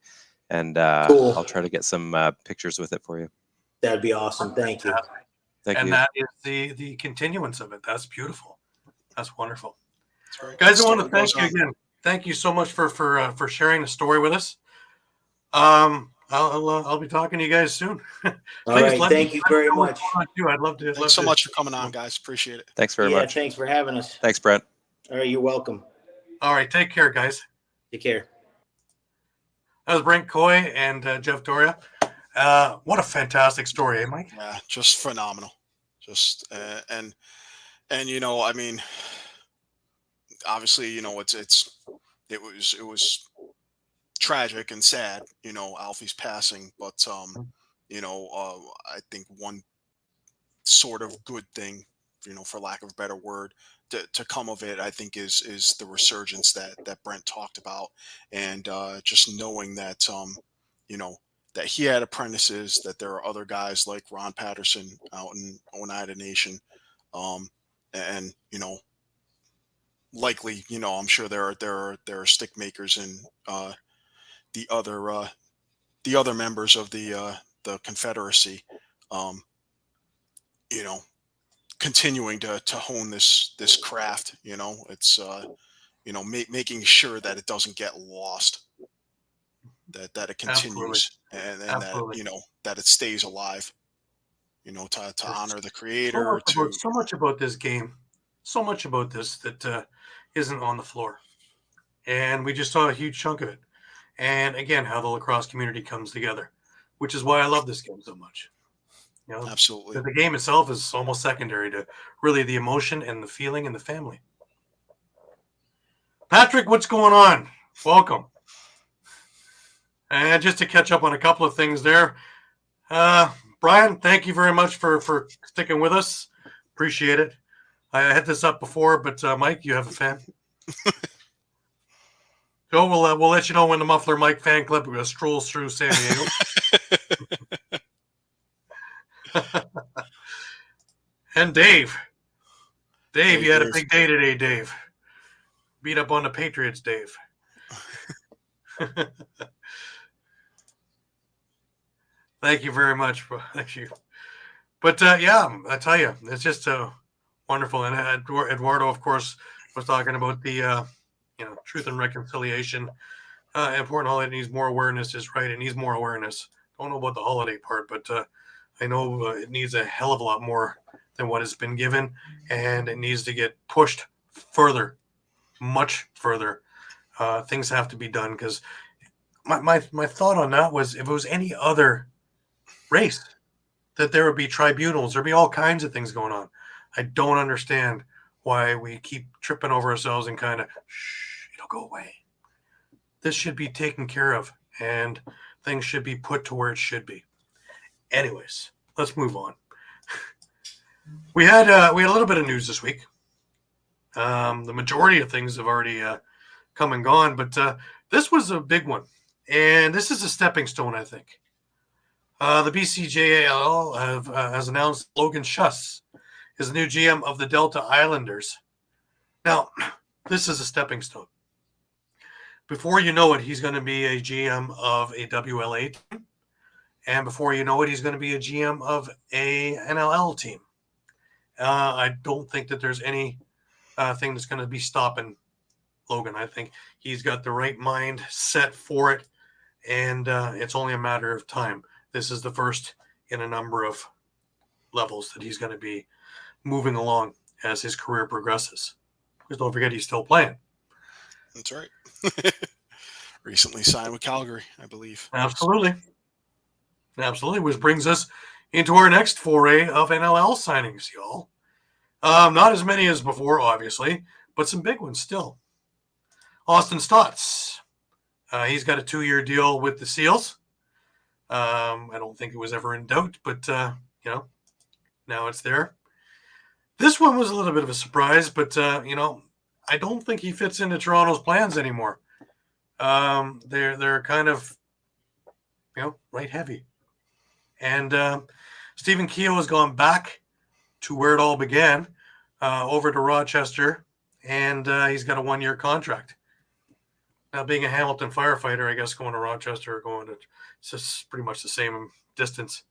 and Cool. I'll try to get some pictures with it for you. That'd be awesome. Thank you. Thank you. And that is the continuance of it. That's beautiful. That's wonderful. Right. Guys, I want to thank you again. Thank you so much for sharing the story with us. I'll be talking to you guys soon. All right. Thank you very much. I'd love to. Thanks so much for coming on, guys. Appreciate it. Thanks very much. Thanks for having us. Thanks, Brent. All right. You're welcome. All right. Take care, guys. Take care. That was Brent Coy and Jeff Doria. What a fantastic story, eh, Mike? Yeah, just phenomenal. Just and I mean, obviously, it was tragic and sad, Alfie's passing, but I think one sort of good thing, for lack of a better word, to come of it, I think is the resurgence that Brent talked about, and just knowing that that he had apprentices, that there are other guys like Ron Patterson out in Oneida Nation, and likely, I'm sure there are stick makers in the other members of the Confederacy, continuing to hone this craft. It's making sure that it doesn't get lost, that it continues, and Absolutely. that that it stays alive. To honor the creator. So much about this game, so much about this that isn't on the floor, and we just saw a huge chunk of it. And again, how the lacrosse community comes together, which is why I love this game so much. Absolutely. The game itself is almost secondary to really the emotion and the feeling and the family. Patrick, what's going on? Welcome. And just to catch up on a couple of things there, Brian, thank you very much for sticking with us. Appreciate it. I had this up before, but Mike, you have a fan. Joe, we'll let you know when the Muffler Mike fan club strolls through San Diego. And Dave, you had a big day today, Dave. Beat up on the Patriots, Dave. Thank you very much. Thank you. But yeah, I tell you, it's just wonderful. And Eduardo, of course, was talking about the truth and reconciliation. Important holiday needs more awareness is right. It needs more awareness. Don't know about the holiday part, but I know it needs a hell of a lot more than what has been given, and it needs to get pushed further, much further. Things have to be done, because my thought on that was, if it was any other race, that there would be tribunals, there'd be all kinds of things going on. I don't understand why we keep tripping over ourselves and kind of, it'll go away. This should be taken care of, and things should be put to where it should be. Anyways, let's move on. We had a little bit of news this week. The majority of things have already come and gone, but this was a big one, and this is a stepping stone, I think. The BCJAL has announced Logan Schuss is the new GM of the Delta Islanders. Now, this is a stepping stone. Before you know it, he's going to be a GM of a WLA team, And before you know it, he's going to be a GM of a NLL team. I don't think that there's any thing that's going to be stopping Logan. I think he's got the right mind set for it, and it's only a matter of time. This is the first in a number of levels that he's going to be moving along as his career progresses. Because don't forget, he's still playing. That's right. Recently signed with Calgary, I believe. Absolutely. Absolutely, which brings us into our next foray of NLL signings, y'all. Not as many as before, obviously, but some big ones still. Austin Stotts. He's got a 2-year deal with the Seals. I don't think it was ever in doubt, but, now it's there. This one was a little bit of a surprise, but, I don't think he fits into Toronto's plans anymore. They're kind of, right heavy. And Stephen Keogh has gone back to where it all began, over to Rochester, and he's got a 1-year contract. Now, being a Hamilton firefighter, I guess going to Rochester or going to, it's just pretty much the same distance.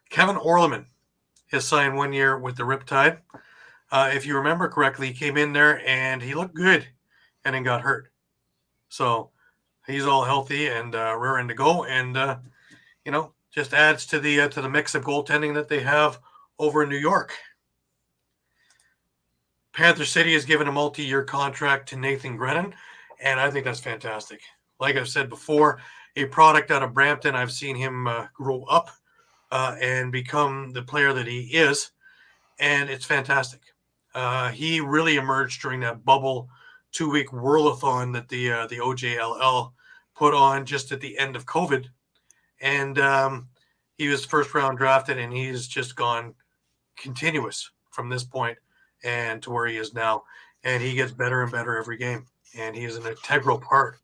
Kevin Orleman has signed 1 year with the Riptide. If you remember correctly, he came in there and he looked good and then got hurt. So he's all healthy and raring to go, and just adds to the mix of goaltending that they have over in New York. Panther City has given a multi-year contract to Nathan Grennan, and I think that's fantastic. Like I've said before, a product out of Brampton. I've seen him grow up and become the player that he is, and it's fantastic. He really emerged during that bubble 2-week whirlathon that the OJLL put on just at the end of COVID. And he was first round drafted, and he's just gone continuous from this point and to where he is now. And he gets better and better every game. And he is an integral part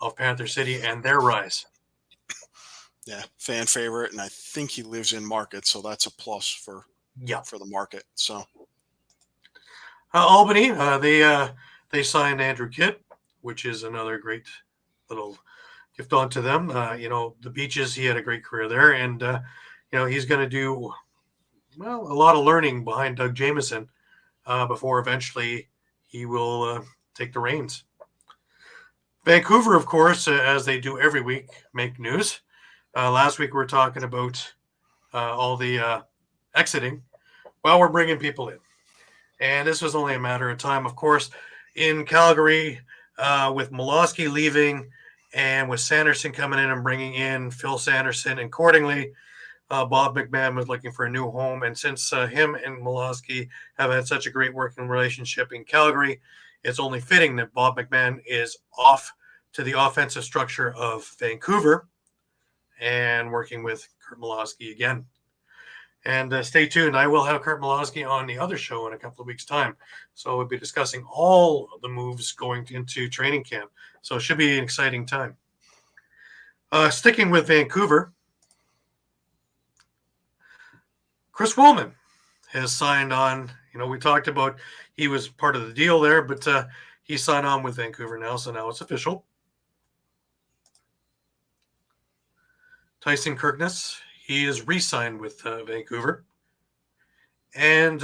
of Panther City and their rise. Yeah, fan favorite, and I think he lives in Market, so that's a plus for the Market. So Albany, they signed Andrew Kidd, which is another great little gift onto them. The Beaches, he had a great career there, and he's going to do a lot of learning behind Doug Jameson before eventually he will take the reins. Vancouver, of course, as they do every week, make news. Last week we were talking about all the exiting. Well, we're bringing people in. And this was only a matter of time, of course. In Calgary, with Molosky leaving and with Sanderson coming in and bringing in Phil Sanderson, and accordingly, Bob McMahon was looking for a new home. And since him and Molosky have had such a great working relationship in Calgary, it's only fitting that Bob McMahon is off to the offensive structure of Vancouver and working with Kurt Molosky again. And stay tuned. I will have Kurt Molosky on the other show in a couple of weeks' time. So we'll be discussing all the moves going into training camp. So it should be an exciting time. Sticking with Vancouver, Chris Woolman has signed on. We talked about he was part of the deal there, but he signed on with Vancouver now, so now it's official. Tyson Kirkness, he is re-signed with Vancouver. And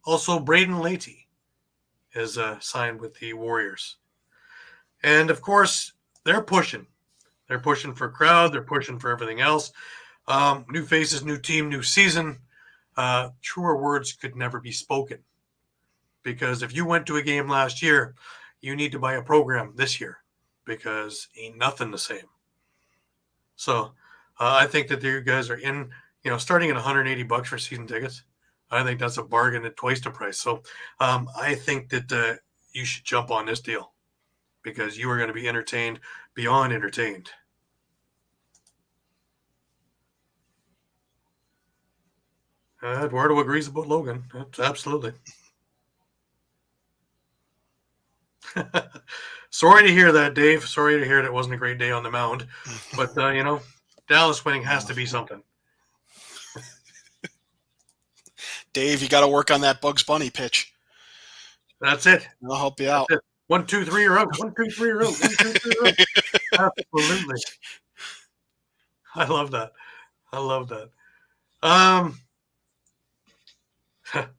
also Braden Leahy is signed with the Warriors. And, of course, they're pushing. They're pushing for crowd. They're pushing for everything else. New faces, new team, new season. Truer words could never be spoken. Because if you went to a game last year, you need to buy a program this year. Because ain't nothing the same. So I think that you guys are in, starting at $180 for season tickets. I think that's a bargain at twice the price. So I think that you should jump on this deal because you are going to be entertained beyond entertained. Eduardo agrees about Logan. Absolutely. Sorry to hear that, Dave. Sorry to hear that it wasn't a great day on the mound. But, Dallas winning has to be something. Dave, you got to work on that Bugs Bunny pitch. That's it. I'll help you out. 1, 2, 3, you're out. 1, 2, 3, you're out. 1, 2, 3, you're out. Absolutely. I love that.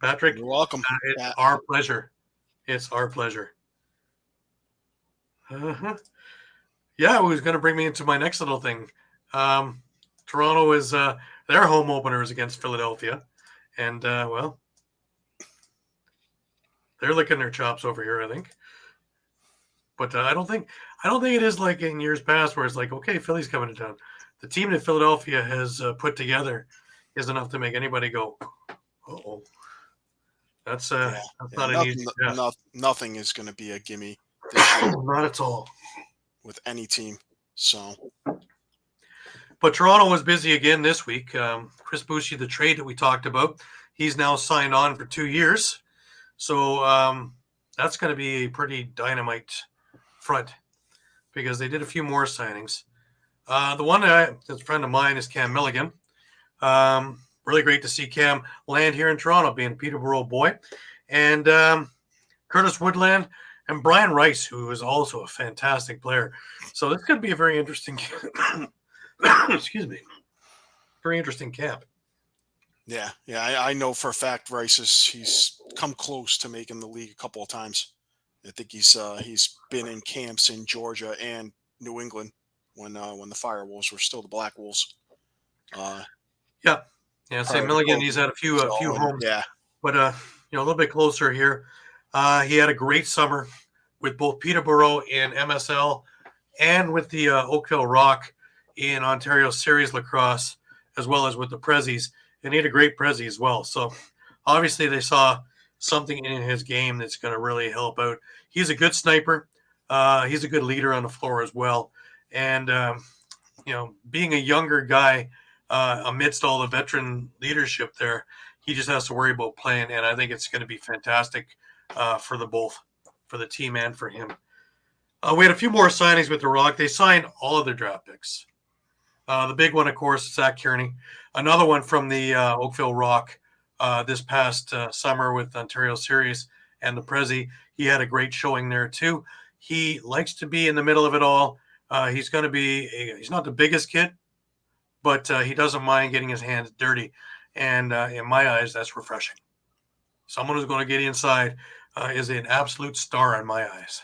Patrick, You're welcome. it's Yeah. our pleasure. It's our pleasure. Uh-huh. Yeah, it was going to bring me into my next little thing. Toronto is their home opener is against Philadelphia, and well, they're licking their chops over here, I think. But I don't think it is like in years past where it's like, okay, Philly's coming to town. The team that Philadelphia has put together is enough to make anybody go, oh, that's not an easy task. Nothing is going to be a gimme this year Not at all. with any team. So, but Toronto was busy again this week. Chris Boucher, the trade that we talked about, he's now signed on for 2 years. So that's going to be a pretty dynamite front because they did a few more signings. The one that's a friend of mine is Cam Milligan. Really great to see Cam land here in Toronto, being a Peterborough boy. And Curtis Woodland and Brian Rice, who is also a fantastic player. So this could be a very interesting excuse me. Very interesting camp. yeah. I know for a fact he's come close to making the league a couple of times. I think he's been in camps in Georgia and New England when the Firewolves were still the Black Wolves. Yeah. St. Milligan, he's had a few homes. Yeah. But a little bit closer here. He had a great summer with both Peterborough in MSL and with the Oakville Rock in Ontario Series Lacrosse, as well as with the Prezzies. And he had a great Prezzie as well. So obviously they saw something in his game that's going to really help out. He's a good sniper. He's a good leader on the floor as well. And, being a younger guy amidst all the veteran leadership there, he just has to worry about playing. And I think it's going to be fantastic for the team and for him. We had a few more signings with the Rock. They signed all of their draft picks. The big one, of course, is Zach Kearney. Another one from the Oakville Rock this past summer with Ontario Series and the Prezzie. He had a great showing there, too. He likes to be in the middle of it all. He's going to be he's not the biggest kid, but he doesn't mind getting his hands dirty. And in my eyes, that's refreshing. Someone who's going to get inside is an absolute star in my eyes.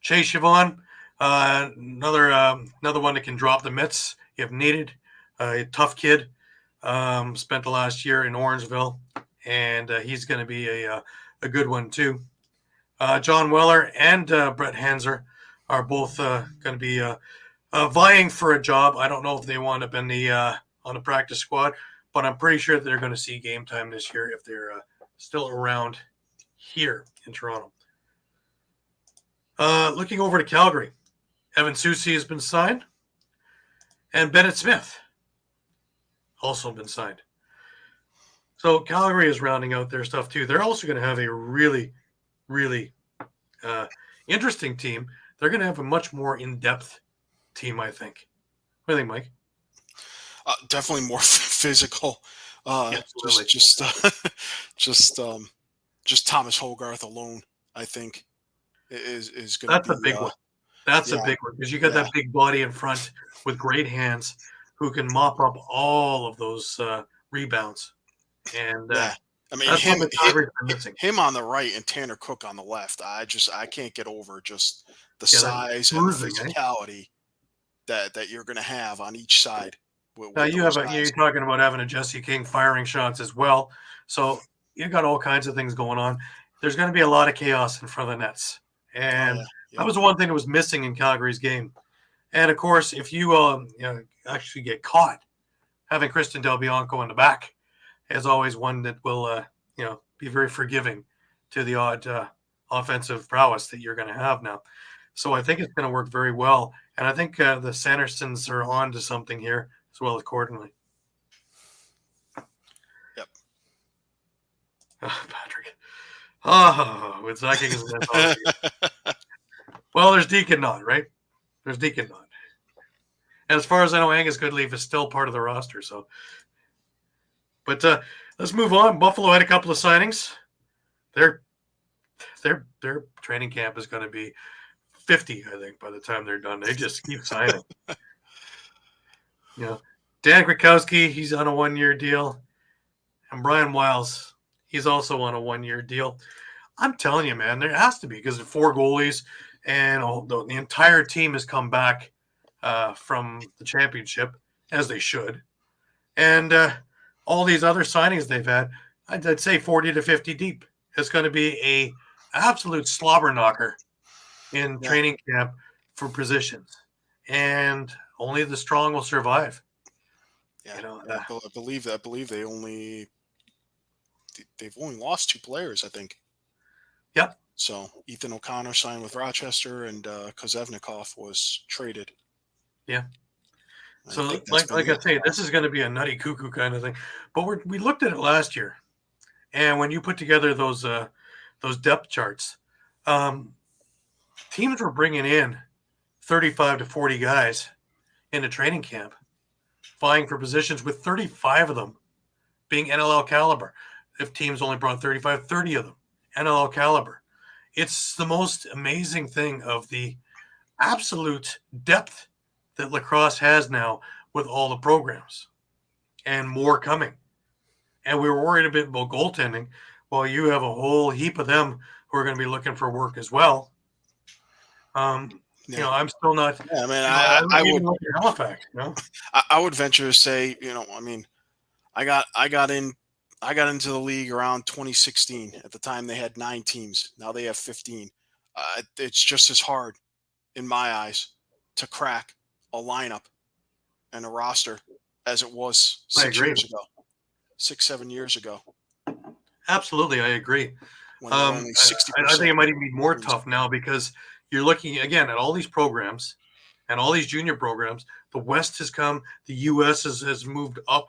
Chase Siobhan, another one that can drop the mitts if needed. A tough kid. Spent the last year in Orangeville, and he's going to be a good one too. John Weller and Brett Hanser are both going to be vying for a job. I don't know if they wind up in on the practice squad, but I'm pretty sure that they're going to see game time this year if they're still around here in Toronto. Looking over to Calgary, Evan Susi has been signed, and Bennett Smith also been signed. So Calgary is rounding out their stuff too. They're also going to have a really, really interesting team. They're going to have a much more in-depth team, I think. What do you think, Mike? Definitely more physical. Just Thomas Hogarth alone, I think, is going to be. That's a big one. That's a big one because you got that big body in front with great hands who can mop up all of those rebounds. And I mean, him on the right and Tanner Cook on the left. I can't get over just the size and the physicality that you're going to have on each side. Now you're talking about having a Jesse King firing shots as well. So you've got all kinds of things going on. There's going to be a lot of chaos in front of the nets. And that was the one thing that was missing in Calgary's game. And, of course, if you actually get caught, having Kristen Del Bianco in the back is always one that will, be very forgiving to the odd offensive prowess that you're going to have now. So I think it's going to work very well. And I think the Sandersons are on to something here as well as Cordonley. Yep. Patrick. With Zach Higgins. Well, there's Deacon Knott, right? There's Deacon Knott. And as far as I know, Angus Goodleaf is still part of the roster. So, but let's move on. Buffalo had a couple of signings. Their training camp is going to be 50, I think, by the time they're done. They just keep signing. You know, Dan Krakowski, he's on a 1-year deal. And Brian Wiles, he's also on a 1-year deal. I'm telling you, man, there has to be, because of 4 goalies and the entire team has come back from the championship, as they should. And all these other signings they've had, I'd say 40 to 50 deep. It's going to be a absolute slobber knocker in training camp for positions. And only the strong will survive. Yeah, You know, I believe they've only lost 2 players, I think. Yep. So Ethan O'Connor signed with Rochester, and Kozevnikov was traded. Yeah. So, like I say, this is going to be a nutty cuckoo kind of thing. But we looked at it last year, and when you put together those depth charts, teams were bringing in 35 to 40 guys into training camp, vying for positions, with 35 of them being NLL caliber. If teams only brought 35, 30 of them NLL caliber. It's the most amazing thing of the absolute depth that lacrosse has now with all the programs, and more coming. And we were worried a bit about goaltending. Well, you have a whole heap of them who are going to be looking for work as well. You know, I'm still not. Yeah, I mean, I would look at Halifax. You know, I would venture to say, I mean, I got into the league around 2016. At the time, they had 9 teams. Now they have 15. It's just as hard, in my eyes, to crack a lineup and a roster as it was 6 years ago, 6-7 years ago. Absolutely, I agree. Only 60%. I think it might even be more tough now, because you're looking again at all these programs and all these junior programs. The West has come. The U.S. has moved up.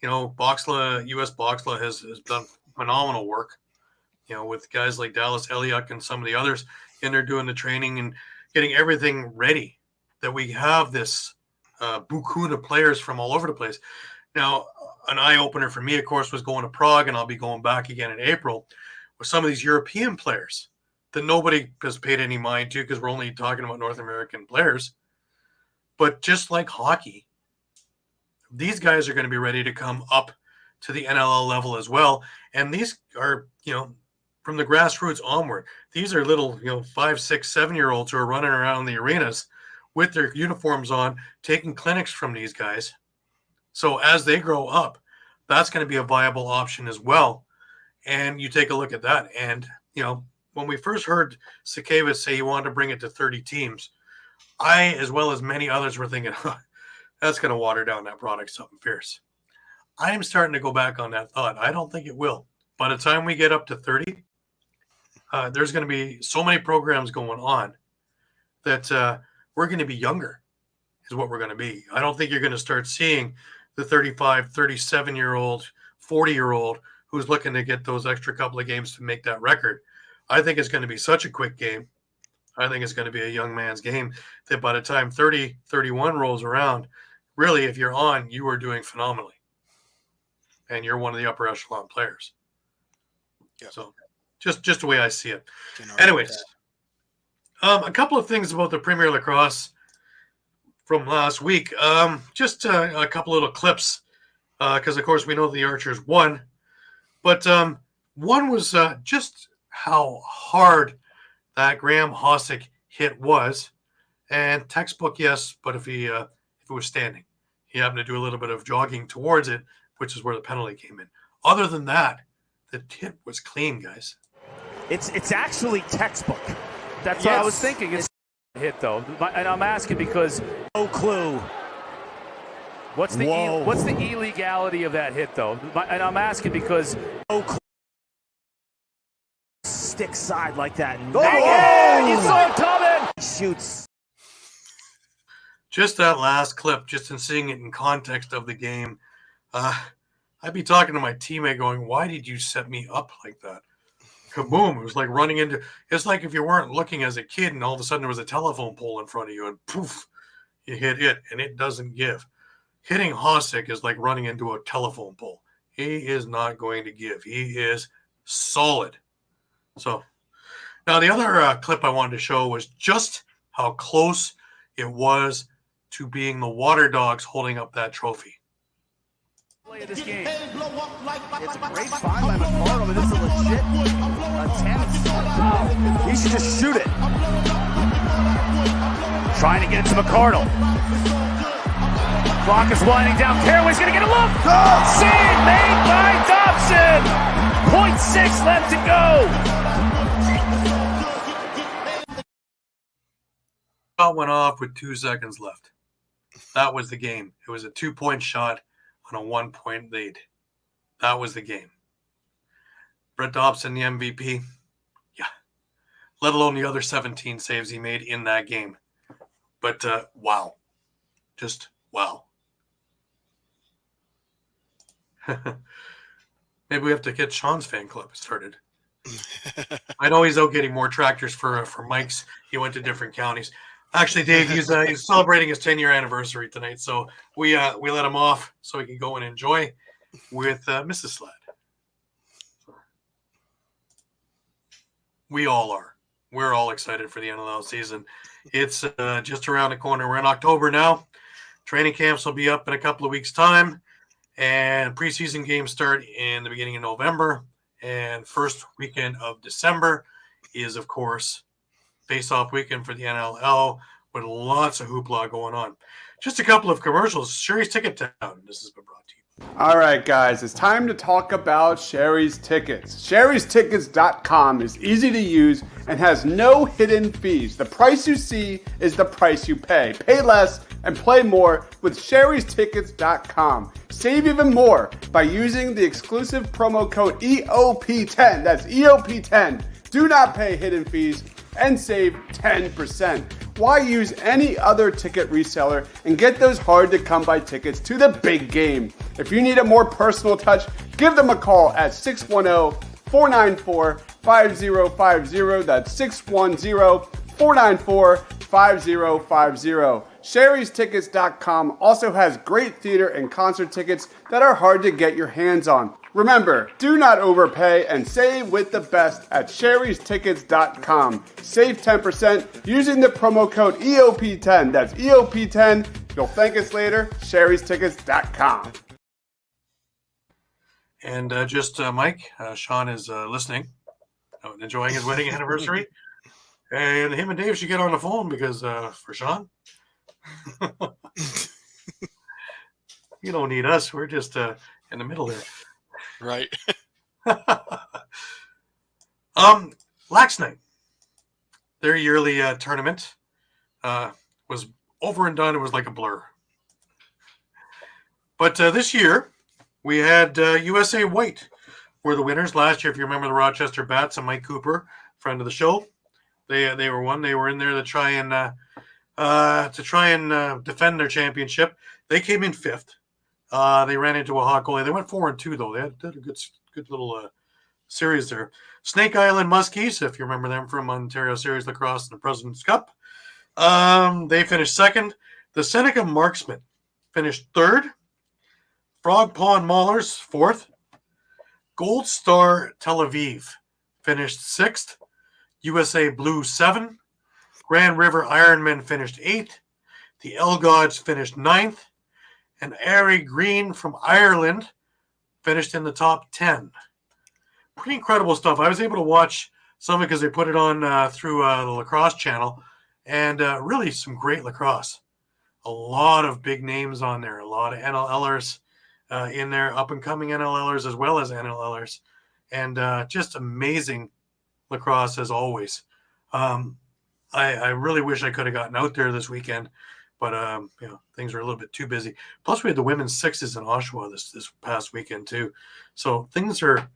You know, U.S. Boxla has done phenomenal work, you know, with guys like Dallas Eliuk and some of the others in there doing the training and getting everything ready, that we have this buku of players from all over the place. Now, an eye-opener for me, of course, was going to Prague, and I'll be going back again in April, with some of these European players that nobody has paid any mind to, because we're only talking about North American players. But just like hockey, these guys are going to be ready to come up to the NLL level as well. And these are, you know, from the grassroots onward. These are little, 5, 6, 7-year-olds who are running around the arenas with their uniforms on, taking clinics from these guys. So as they grow up, that's going to be a viable option as well. And you take a look at that. And, when we first heard Sakavas say he wanted to bring it to 30 teams, I, as well as many others, were thinking, that's going to water down that product something fierce. I am starting to go back on that thought. I don't think it will. By the time we get up to 30, there's going to be so many programs going on that we're going to be younger, is what we're going to be. I don't think you're going to start seeing the 35, 37-year-old, 40-year-old who's looking to get those extra couple of games to make that record. I think it's going to be such a quick game. I think it's going to be a young man's game that by the time 30, 31 rolls around, really, if you're on, you are doing phenomenally. And you're one of the upper echelon players. Yep. So just the way I see it. Anyways, a couple of things about the Premier Lacrosse from last week. Just a couple little clips, because, of course, we know the Archers won. But one was just how hard that Graham Kostiuk hit was. And textbook, yes, but if it was standing. He happened to do a little bit of jogging towards it, which is where the penalty came in. Other than that, the hit was clean, guys. It's actually textbook. That's what I was thinking. It's hit, though. And I'm asking because no clue. What's the illegality of that hit, though? And I'm asking because no clue. Stick side like that. Oh! You saw him coming! He shoots. Just that last clip, just in seeing it in context of the game, I'd be talking to my teammate going, why did you set me up like that? Kaboom. It was like running into – it's like if you weren't looking as a kid and all of a sudden there was a telephone pole in front of you and poof, you hit it and it doesn't give. Hitting Kostiuk is like running into a telephone pole. He is not going to give. He is solid. So now the other clip I wanted to show was just how close it was to being the Water Dogs holding up that trophy. Play of this game. It's a great find by McCardle, but this is a legit attempt. He should just shoot it. Trying to get it to McCardle. Clock is winding down. Caraway's going to get a look. Save made by Dobson. 0.6 left to go. Shot went off with 2 seconds left. That was the game. It was a 2-point shot on a 1-point lead. That was the game. Brett Dobson, the MVP. Yeah. Let alone the other 17 saves he made in that game. But wow. Just wow. Maybe we have to get Shawn's fan club started. I know he's out getting more tractors for Mike's. He went to different counties. Actually, Dave, he's celebrating his 10-year anniversary tonight, so we let him off so he can go and enjoy with Mrs. Slaght. We all are. We're all excited for the NLL season. It's just around the corner. We're in October now. Training camps will be up in a couple of weeks' time, and preseason games start in the beginning of November. And first weekend of December is, of course, face-off weekend for the NLL with lots of hoopla going on. Just a couple of commercials. Sherry's Ticket Town. This has been brought to you. All right, guys, it's time to talk about Sherry's Tickets. Sherry'sTickets.com is easy to use and has no hidden fees. The price you see is the price you pay. Pay less and play more with Sherry'sTickets.com. Save even more by using the exclusive promo code EOP10. That's EOP10. Do not pay hidden fees and save 10%. Why use any other ticket reseller and get those hard-to-come-by tickets to the big game? If you need a more personal touch, give them a call at 610-494-5050. That's 610-494-5050. Sherry'sTickets.com also has great theater and concert tickets that are hard to get your hands on. Remember, do not overpay and save with the best at Sherry'sTickets.com. Save 10% using the promo code EOP10. That's EOP10. You'll thank us later. Sherry'sTickets.com. And Mike, Shawn is listening, enjoying his wedding anniversary. And him and Dave should get on the phone because for Shawn, you don't need us. We're just in the middle there. Right. Lax Night, their yearly tournament was over and done. It was like a blur. But this year, we had USA White were the winners. Last year, if you remember the Rochester Bats and Mike Cooper, friend of the show, they were one. They were in there to try and defend their championship. They came in 5th. They ran into a hot goalie. They went 4-2 though. They had a good little series there. Snake Island Muskies, if you remember them from Ontario Series Lacrosse and the President's Cup, they finished 2nd. The Seneca Marksmen finished 3rd. Frog Pond Maulers 4th. Gold Star Tel Aviv finished 6th. USA Blue 7. Grand River Ironmen finished 8th. The Elgods finished 9th. And Airy Green from Ireland finished in the top 10. Pretty incredible stuff. I was able to watch some because they put it on through the Lacrosse channel, and really some great lacrosse. A lot of big names on there, a lot of NLLers in there, up-and-coming NLLers as well as NLLers, and just amazing lacrosse as always. I really wish I could have gotten out there this weekend, but things were a little bit too busy. Plus, we had the women's sixes in Oshawa this past weekend too, so things are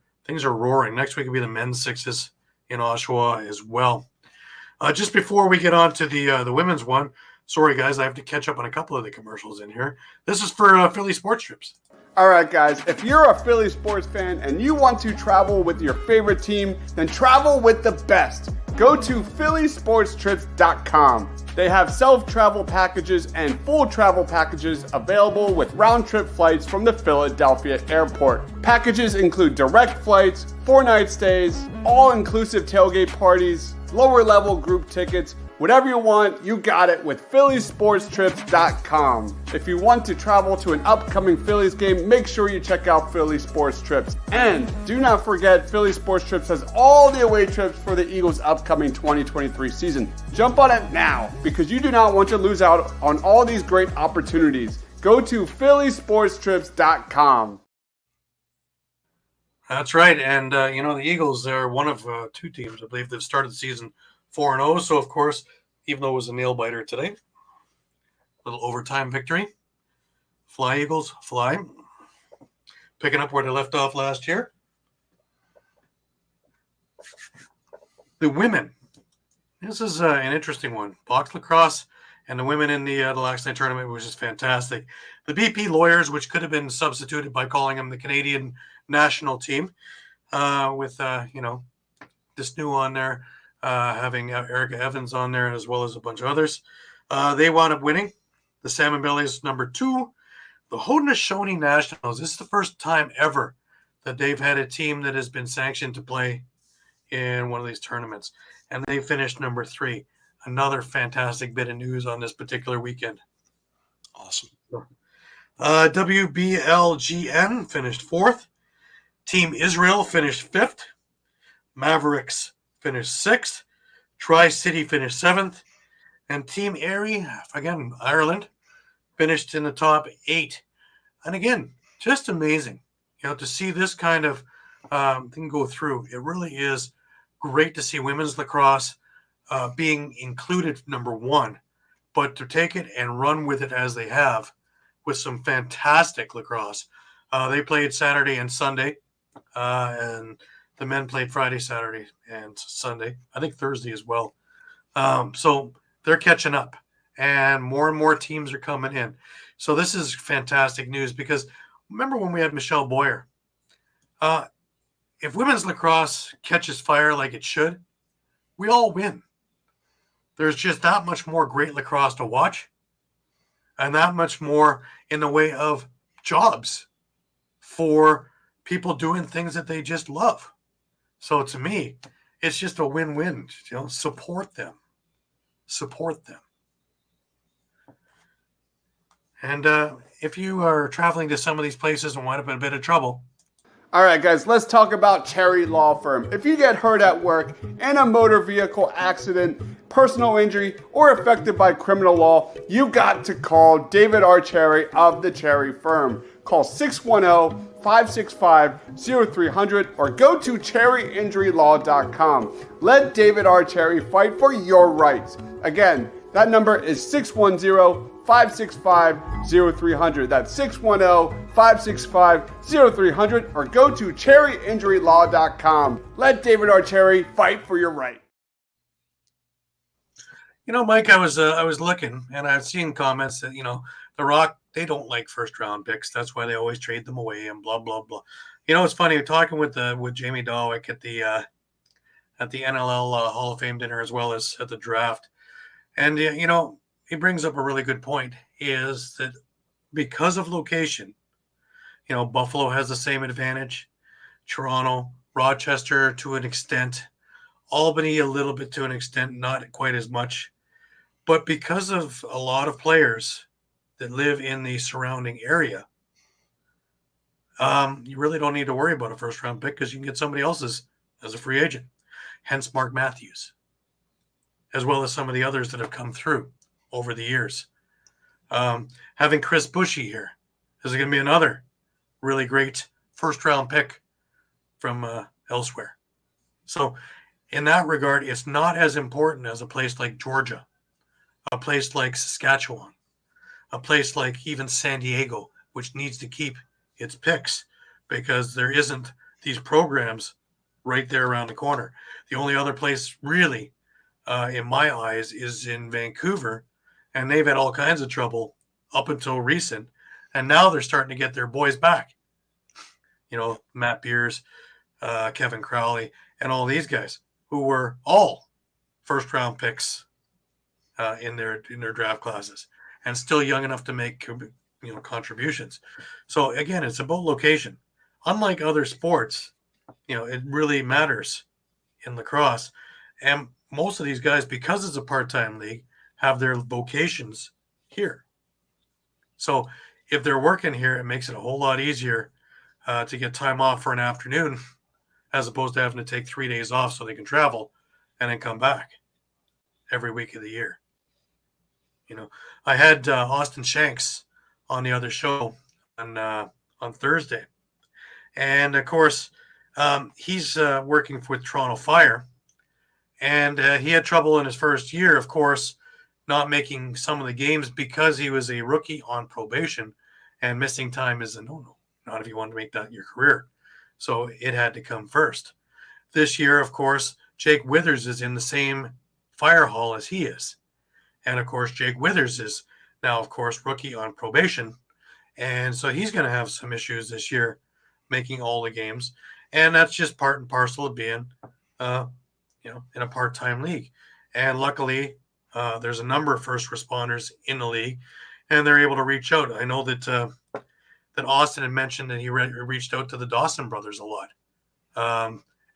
roaring. Next week will be the men's sixes in Oshawa as well. Just before we get on to the women's one, sorry guys, I have to catch up on a couple of the commercials in here. This is for Philly Sports Trips. All right, guys, if you're a Philly sports fan and you want to travel with your favorite team, then travel with the best. Go to phillysportstrips.com. They have self-travel packages and full travel packages available with round-trip flights from the Philadelphia airport. Packages include direct flights, 4-night stays, all-inclusive tailgate parties, lower-level group tickets, Whatever you want, you got it with PhillySportsTrips.com. If you want to travel to an upcoming Phillies game, make sure you check out Philly Sports Trips. And do not forget, Philly Sports Trips has all the away trips for the Eagles' upcoming 2023 season. Jump on it now, because you do not want to lose out on all these great opportunities. Go to PhillySportsTrips.com. That's right. And, the Eagles are one of two teams, I believe, that started the season 4-0. So, of course, even though it was a nail-biter today, little overtime victory. Fly, Eagles, fly. Picking up where they left off last year. The women. This is an interesting one. Box lacrosse and the women in the last night tournament was just fantastic. The BP Lawyers, which could have been substituted by calling them the Canadian national team, with, this new on there, having Erica Evans on there as well as a bunch of others. They wound up winning. The Salmon Bellies, number 2. The Haudenosaunee Nationals. This is the first time ever that they've had a team that has been sanctioned to play in one of these tournaments. And they finished number 3. Another fantastic bit of news on this particular weekend. Awesome. WBLGN finished 4th. Team Israel finished 5th. Mavericks finished 6th. Tri-City finished 7th. And Team Erie, again, Ireland, finished in the top 8. And again, just amazing, to see this kind of thing go through. It really is great to see women's lacrosse being included, number 1, but to take it and run with it as they have with some fantastic lacrosse. They played Saturday and Sunday, and the men played Friday, Saturday, and Sunday. I think Thursday as well. So they're catching up, and more teams are coming in. So this is fantastic news, because remember when we had Michelle Boyer? If women's lacrosse catches fire like it should, we all win. There's just that much more great lacrosse to watch, and that much more in the way of jobs for people doing things that they just love. So to me, it's just a win-win. Support them. Support them. And if you are traveling to some of these places and wind up in a bit of trouble. All right, guys, let's talk about Cherry Law Firm. If you get hurt at work in a motor vehicle accident, personal injury, or affected by criminal law, you got to call David R. Cherry of the Cherry Firm. Call 610-565-0300 or go to cherryinjurylaw.com. Let David R. Cherry fight for your rights. Again, that number is 610-565-0300. That's 610-565-0300 or go to cherryinjurylaw.com. Let David R. Cherry fight for your right. Mike, I was looking, and I've seen comments that, The Rock, they don't like first-round picks. That's why they always trade them away and blah, blah, blah. It's funny, talking with Jamie Dawick at the NLL Hall of Fame dinner as well as at the draft. And, he brings up a really good point, is that because of location, Buffalo has the same advantage, Toronto, Rochester to an extent, Albany a little bit to an extent, not quite as much. But because of a lot of players that live in the surrounding area, you really don't need to worry about a first-round pick, because you can get somebody else's as a free agent. Hence Mark Matthews, as well as some of the others that have come through over the years. Having Chris Bushy here is going to be another really great first-round pick from elsewhere. So in that regard, it's not as important as a place like Georgia, a place like Saskatchewan, a place like even San Diego, which needs to keep its picks because there isn't these programs right there around the corner. The only other place really, in my eyes, is in Vancouver, and they've had all kinds of trouble up until recent, and now they're starting to get their boys back. Matt Beers, Kevin Crowley, and all these guys who were all first-round picks in their draft classes, and still young enough to make contributions. So again, it's about location. Unlike other sports, it really matters in lacrosse And most of these guys, because it's a part-time league, have their vocations here. So if they're working here, it makes it a whole lot easier to get time off for an afternoon as opposed to having to take 3 days off so they can travel and then come back every week of the year. I had Austin Shanks on the other show on Thursday. And, of course, he's working with Toronto Fire. And he had trouble in his first year, of course, not making some of the games because he was a rookie on probation, and missing time is a no-no, not if you want to make that your career. So it had to come first. This year, of course, Jake Withers is in the same fire hall as he is. And, of course, Jake Withers is now, of course, rookie on probation. And so he's going to have some issues this year making all the games. And that's just part and parcel of being, in a part-time league. And luckily, there's a number of first responders in the league, and they're able to reach out. I know that Austin had mentioned that he reached out to the Dawson brothers a lot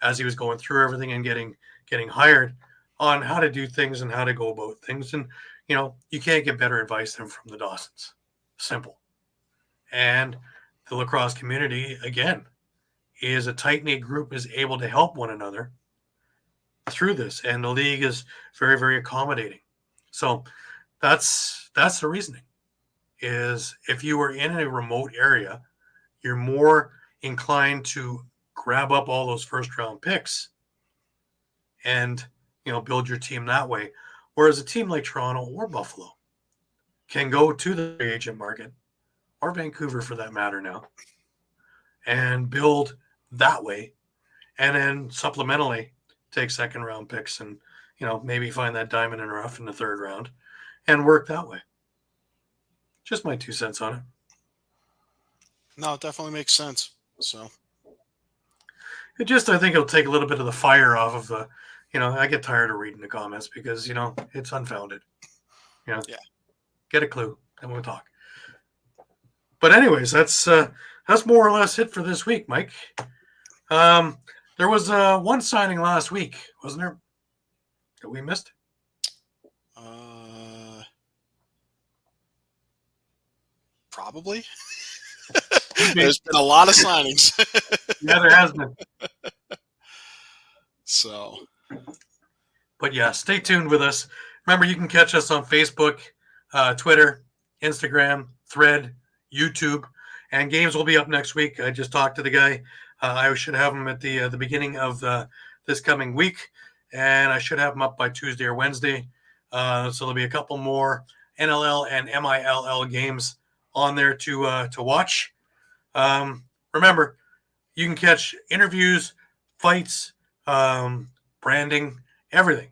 as he was going through everything and getting hired on how to do things and how to go about things. And, you can't get better advice than from the Dawsons. Simple. And the lacrosse community, again, is a tight-knit group, is able to help one another through this. And the league is very, very accommodating. So that's the reasoning, is if you were in a remote area, you're more inclined to grab up all those first-round picks and, build your team that way. Whereas a team like Toronto or Buffalo can go to the free agent market, or Vancouver for that matter now, and build that way, and then supplementally take second-round picks and, maybe find that diamond in the rough in the third round and work that way. Just my 2 cents on it. No, it definitely makes sense. So I think it'll take a little bit of the fire off of the, I get tired of reading the comments because, it's unfounded. Yeah. Get a clue and we'll talk. But anyways, that's more or less it for this week, Mike. There was one signing last week, wasn't there, that we missed? Probably. There's been a lot of signings. Yeah, there has been. So. But yeah, stay tuned with us. Remember, you can catch us on Facebook, Twitter, Instagram, Thread, YouTube, and games will be up next week. I just talked to the guy. I should have him at the beginning of this coming week, and I should have him up by Tuesday or Wednesday. So there'll be a couple more NLL and MILL games on there to watch. Remember, you can catch interviews, fights, branding, everything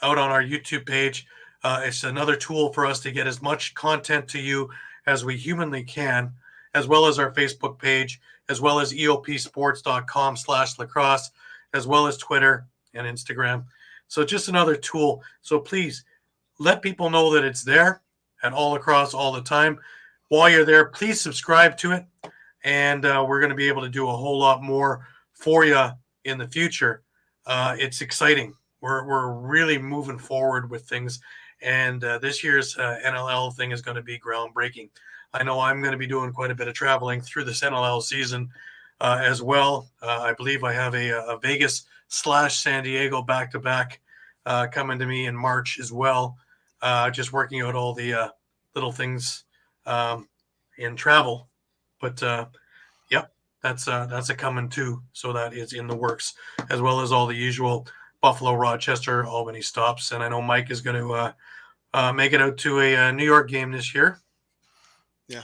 out on our YouTube page. It's another tool for us to get as much content to you as we humanly can, as well as our Facebook page, as well as eopsports.com/lacrosse, as well as Twitter and Instagram. So just another tool. So please let people know that it's there at All Lacrosse All the Time. While you're there, please subscribe to it. And we're going to be able to do a whole lot more for you in the future. It's exciting. We're really moving forward with things. And this year's NLL thing is going to be groundbreaking. I know I'm going to be doing quite a bit of traveling through this NLL season as well. I believe I have a Vegas/San Diego back-to-back coming to me in March as well. Just working out all the little things in travel. But, yep, that's a coming too. So that is in the works, as well as all the usual Buffalo, Rochester, Albany stops. And I know Mike is going to make it out to a New York game this year. Yeah,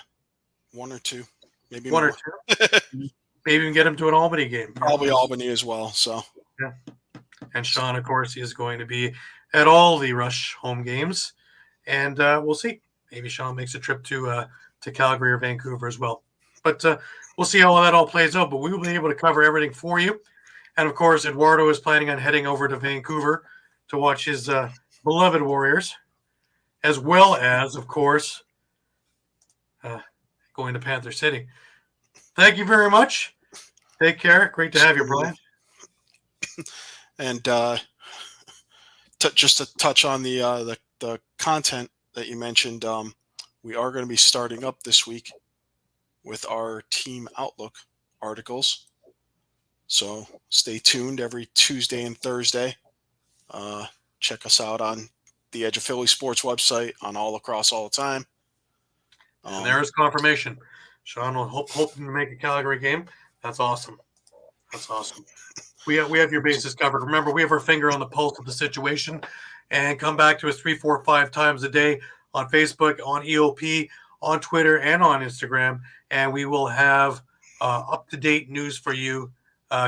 one or two, maybe one more. Or two. Maybe even get him to an Albany game. Probably Albany as well. So yeah. And Shawn, of course, is going to be at all the Rush home games, and we'll see. Maybe Shawn makes a trip to Calgary or Vancouver as well. But we'll see how that all plays out. But we will be able to cover everything for you. And of course, Eduardo is planning on heading over to Vancouver to watch his beloved Warriors, as well as, of course, going to Panther City. Thank you very much. Take care. Great to have you, Brian. And just to touch on the content that you mentioned, we are going to be starting up this week with our Team Outlook articles. So stay tuned every Tuesday and Thursday. Check us out on the Edge of Philly Sports website, on Lacrosse All The Time. And there's confirmation. Shawn will hoping to make a Calgary game. That's awesome. That's awesome. We have your bases covered. Remember, we have our finger on the pulse of the situation, and come back to us 3, 4, 5 times a day on Facebook, on EOP, on Twitter, and on Instagram, and we will have up-to-date news for you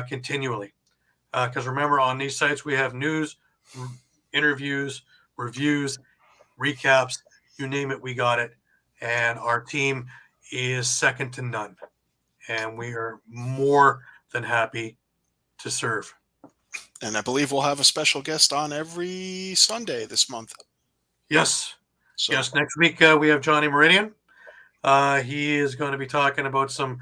continually. Because remember, on these sites, we have news, interviews, reviews, recaps, you name it, we got it. And our team is second to none. And we are more than happy to serve. And I believe we'll have a special guest on every Sunday this month. Yes. So. Yes, next week we have Johnny Meridian. He is going to be talking about some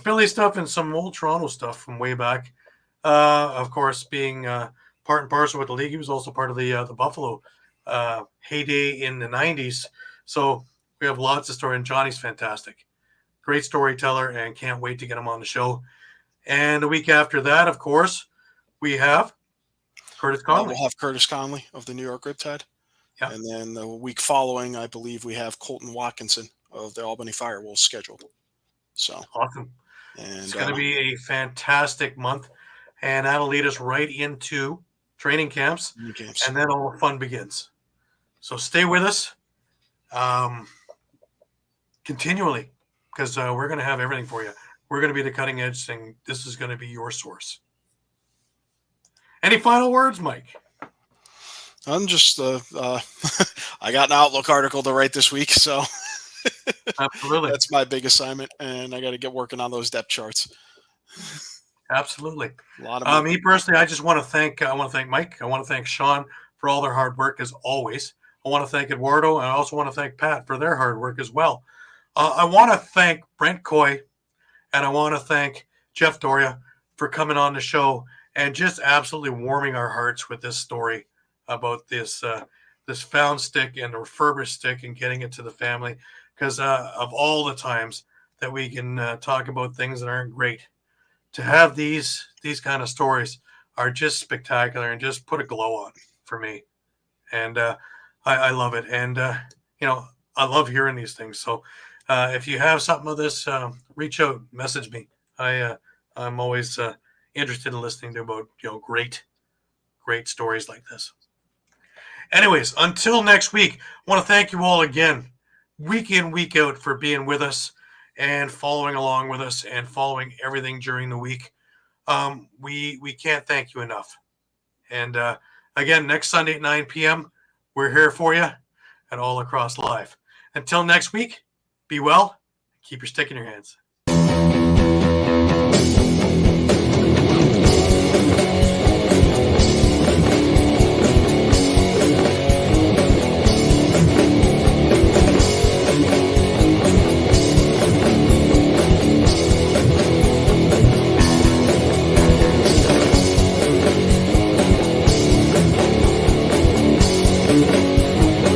Philly stuff and some old Toronto stuff from way back. Of course, being part and parcel with the league, he was also part of the Buffalo heyday in the 90s. So we have lots of story, and Johnny's fantastic. Great storyteller, and can't wait to get him on the show. And the week after that, of course, we have Curtis Conley. We'll have Curtis Conley of the New York Riptide. Yeah. And then the week following, I believe we have Colton Watkinson of the Albany Firewolves scheduled. So awesome. And it's going to be a fantastic month, and that'll lead us right into training camps. And then all the fun begins. So stay with us continually, because we're going to have everything for you. We're going to be the cutting edge thing. This is going to be your source. Any final words, Mike? I'm just I got an Outlook article to write this week, so absolutely, that's my big assignment, and I got to get working on those depth charts. Absolutely. A lot of me personally, I just want to thank Mike. I want to thank Shawn for all their hard work as always. I want to thank Eduardo, and I also want to thank Pat for their hard work as well. I want to thank Brent Coy, and I want to thank Jeff Doria for coming on the show and just absolutely warming our hearts with this story about this found stick and the refurbished stick and getting it to the family. Because of all the times that we can talk about things that aren't great, to have these kind of stories are just spectacular and just put a glow on for me. And I love it. And, I love hearing these things. So if you have something of this, reach out, message me. I'm always interested in listening to about, great stories like this. Anyways, until next week, I want to thank you all again, week in, week out, for being with us and following along with us and following everything during the week. We can't thank you enough. And again, next Sunday at 9 p.m., we're here for you at All Across Live. Until next week, be well, keep your stick in your hands.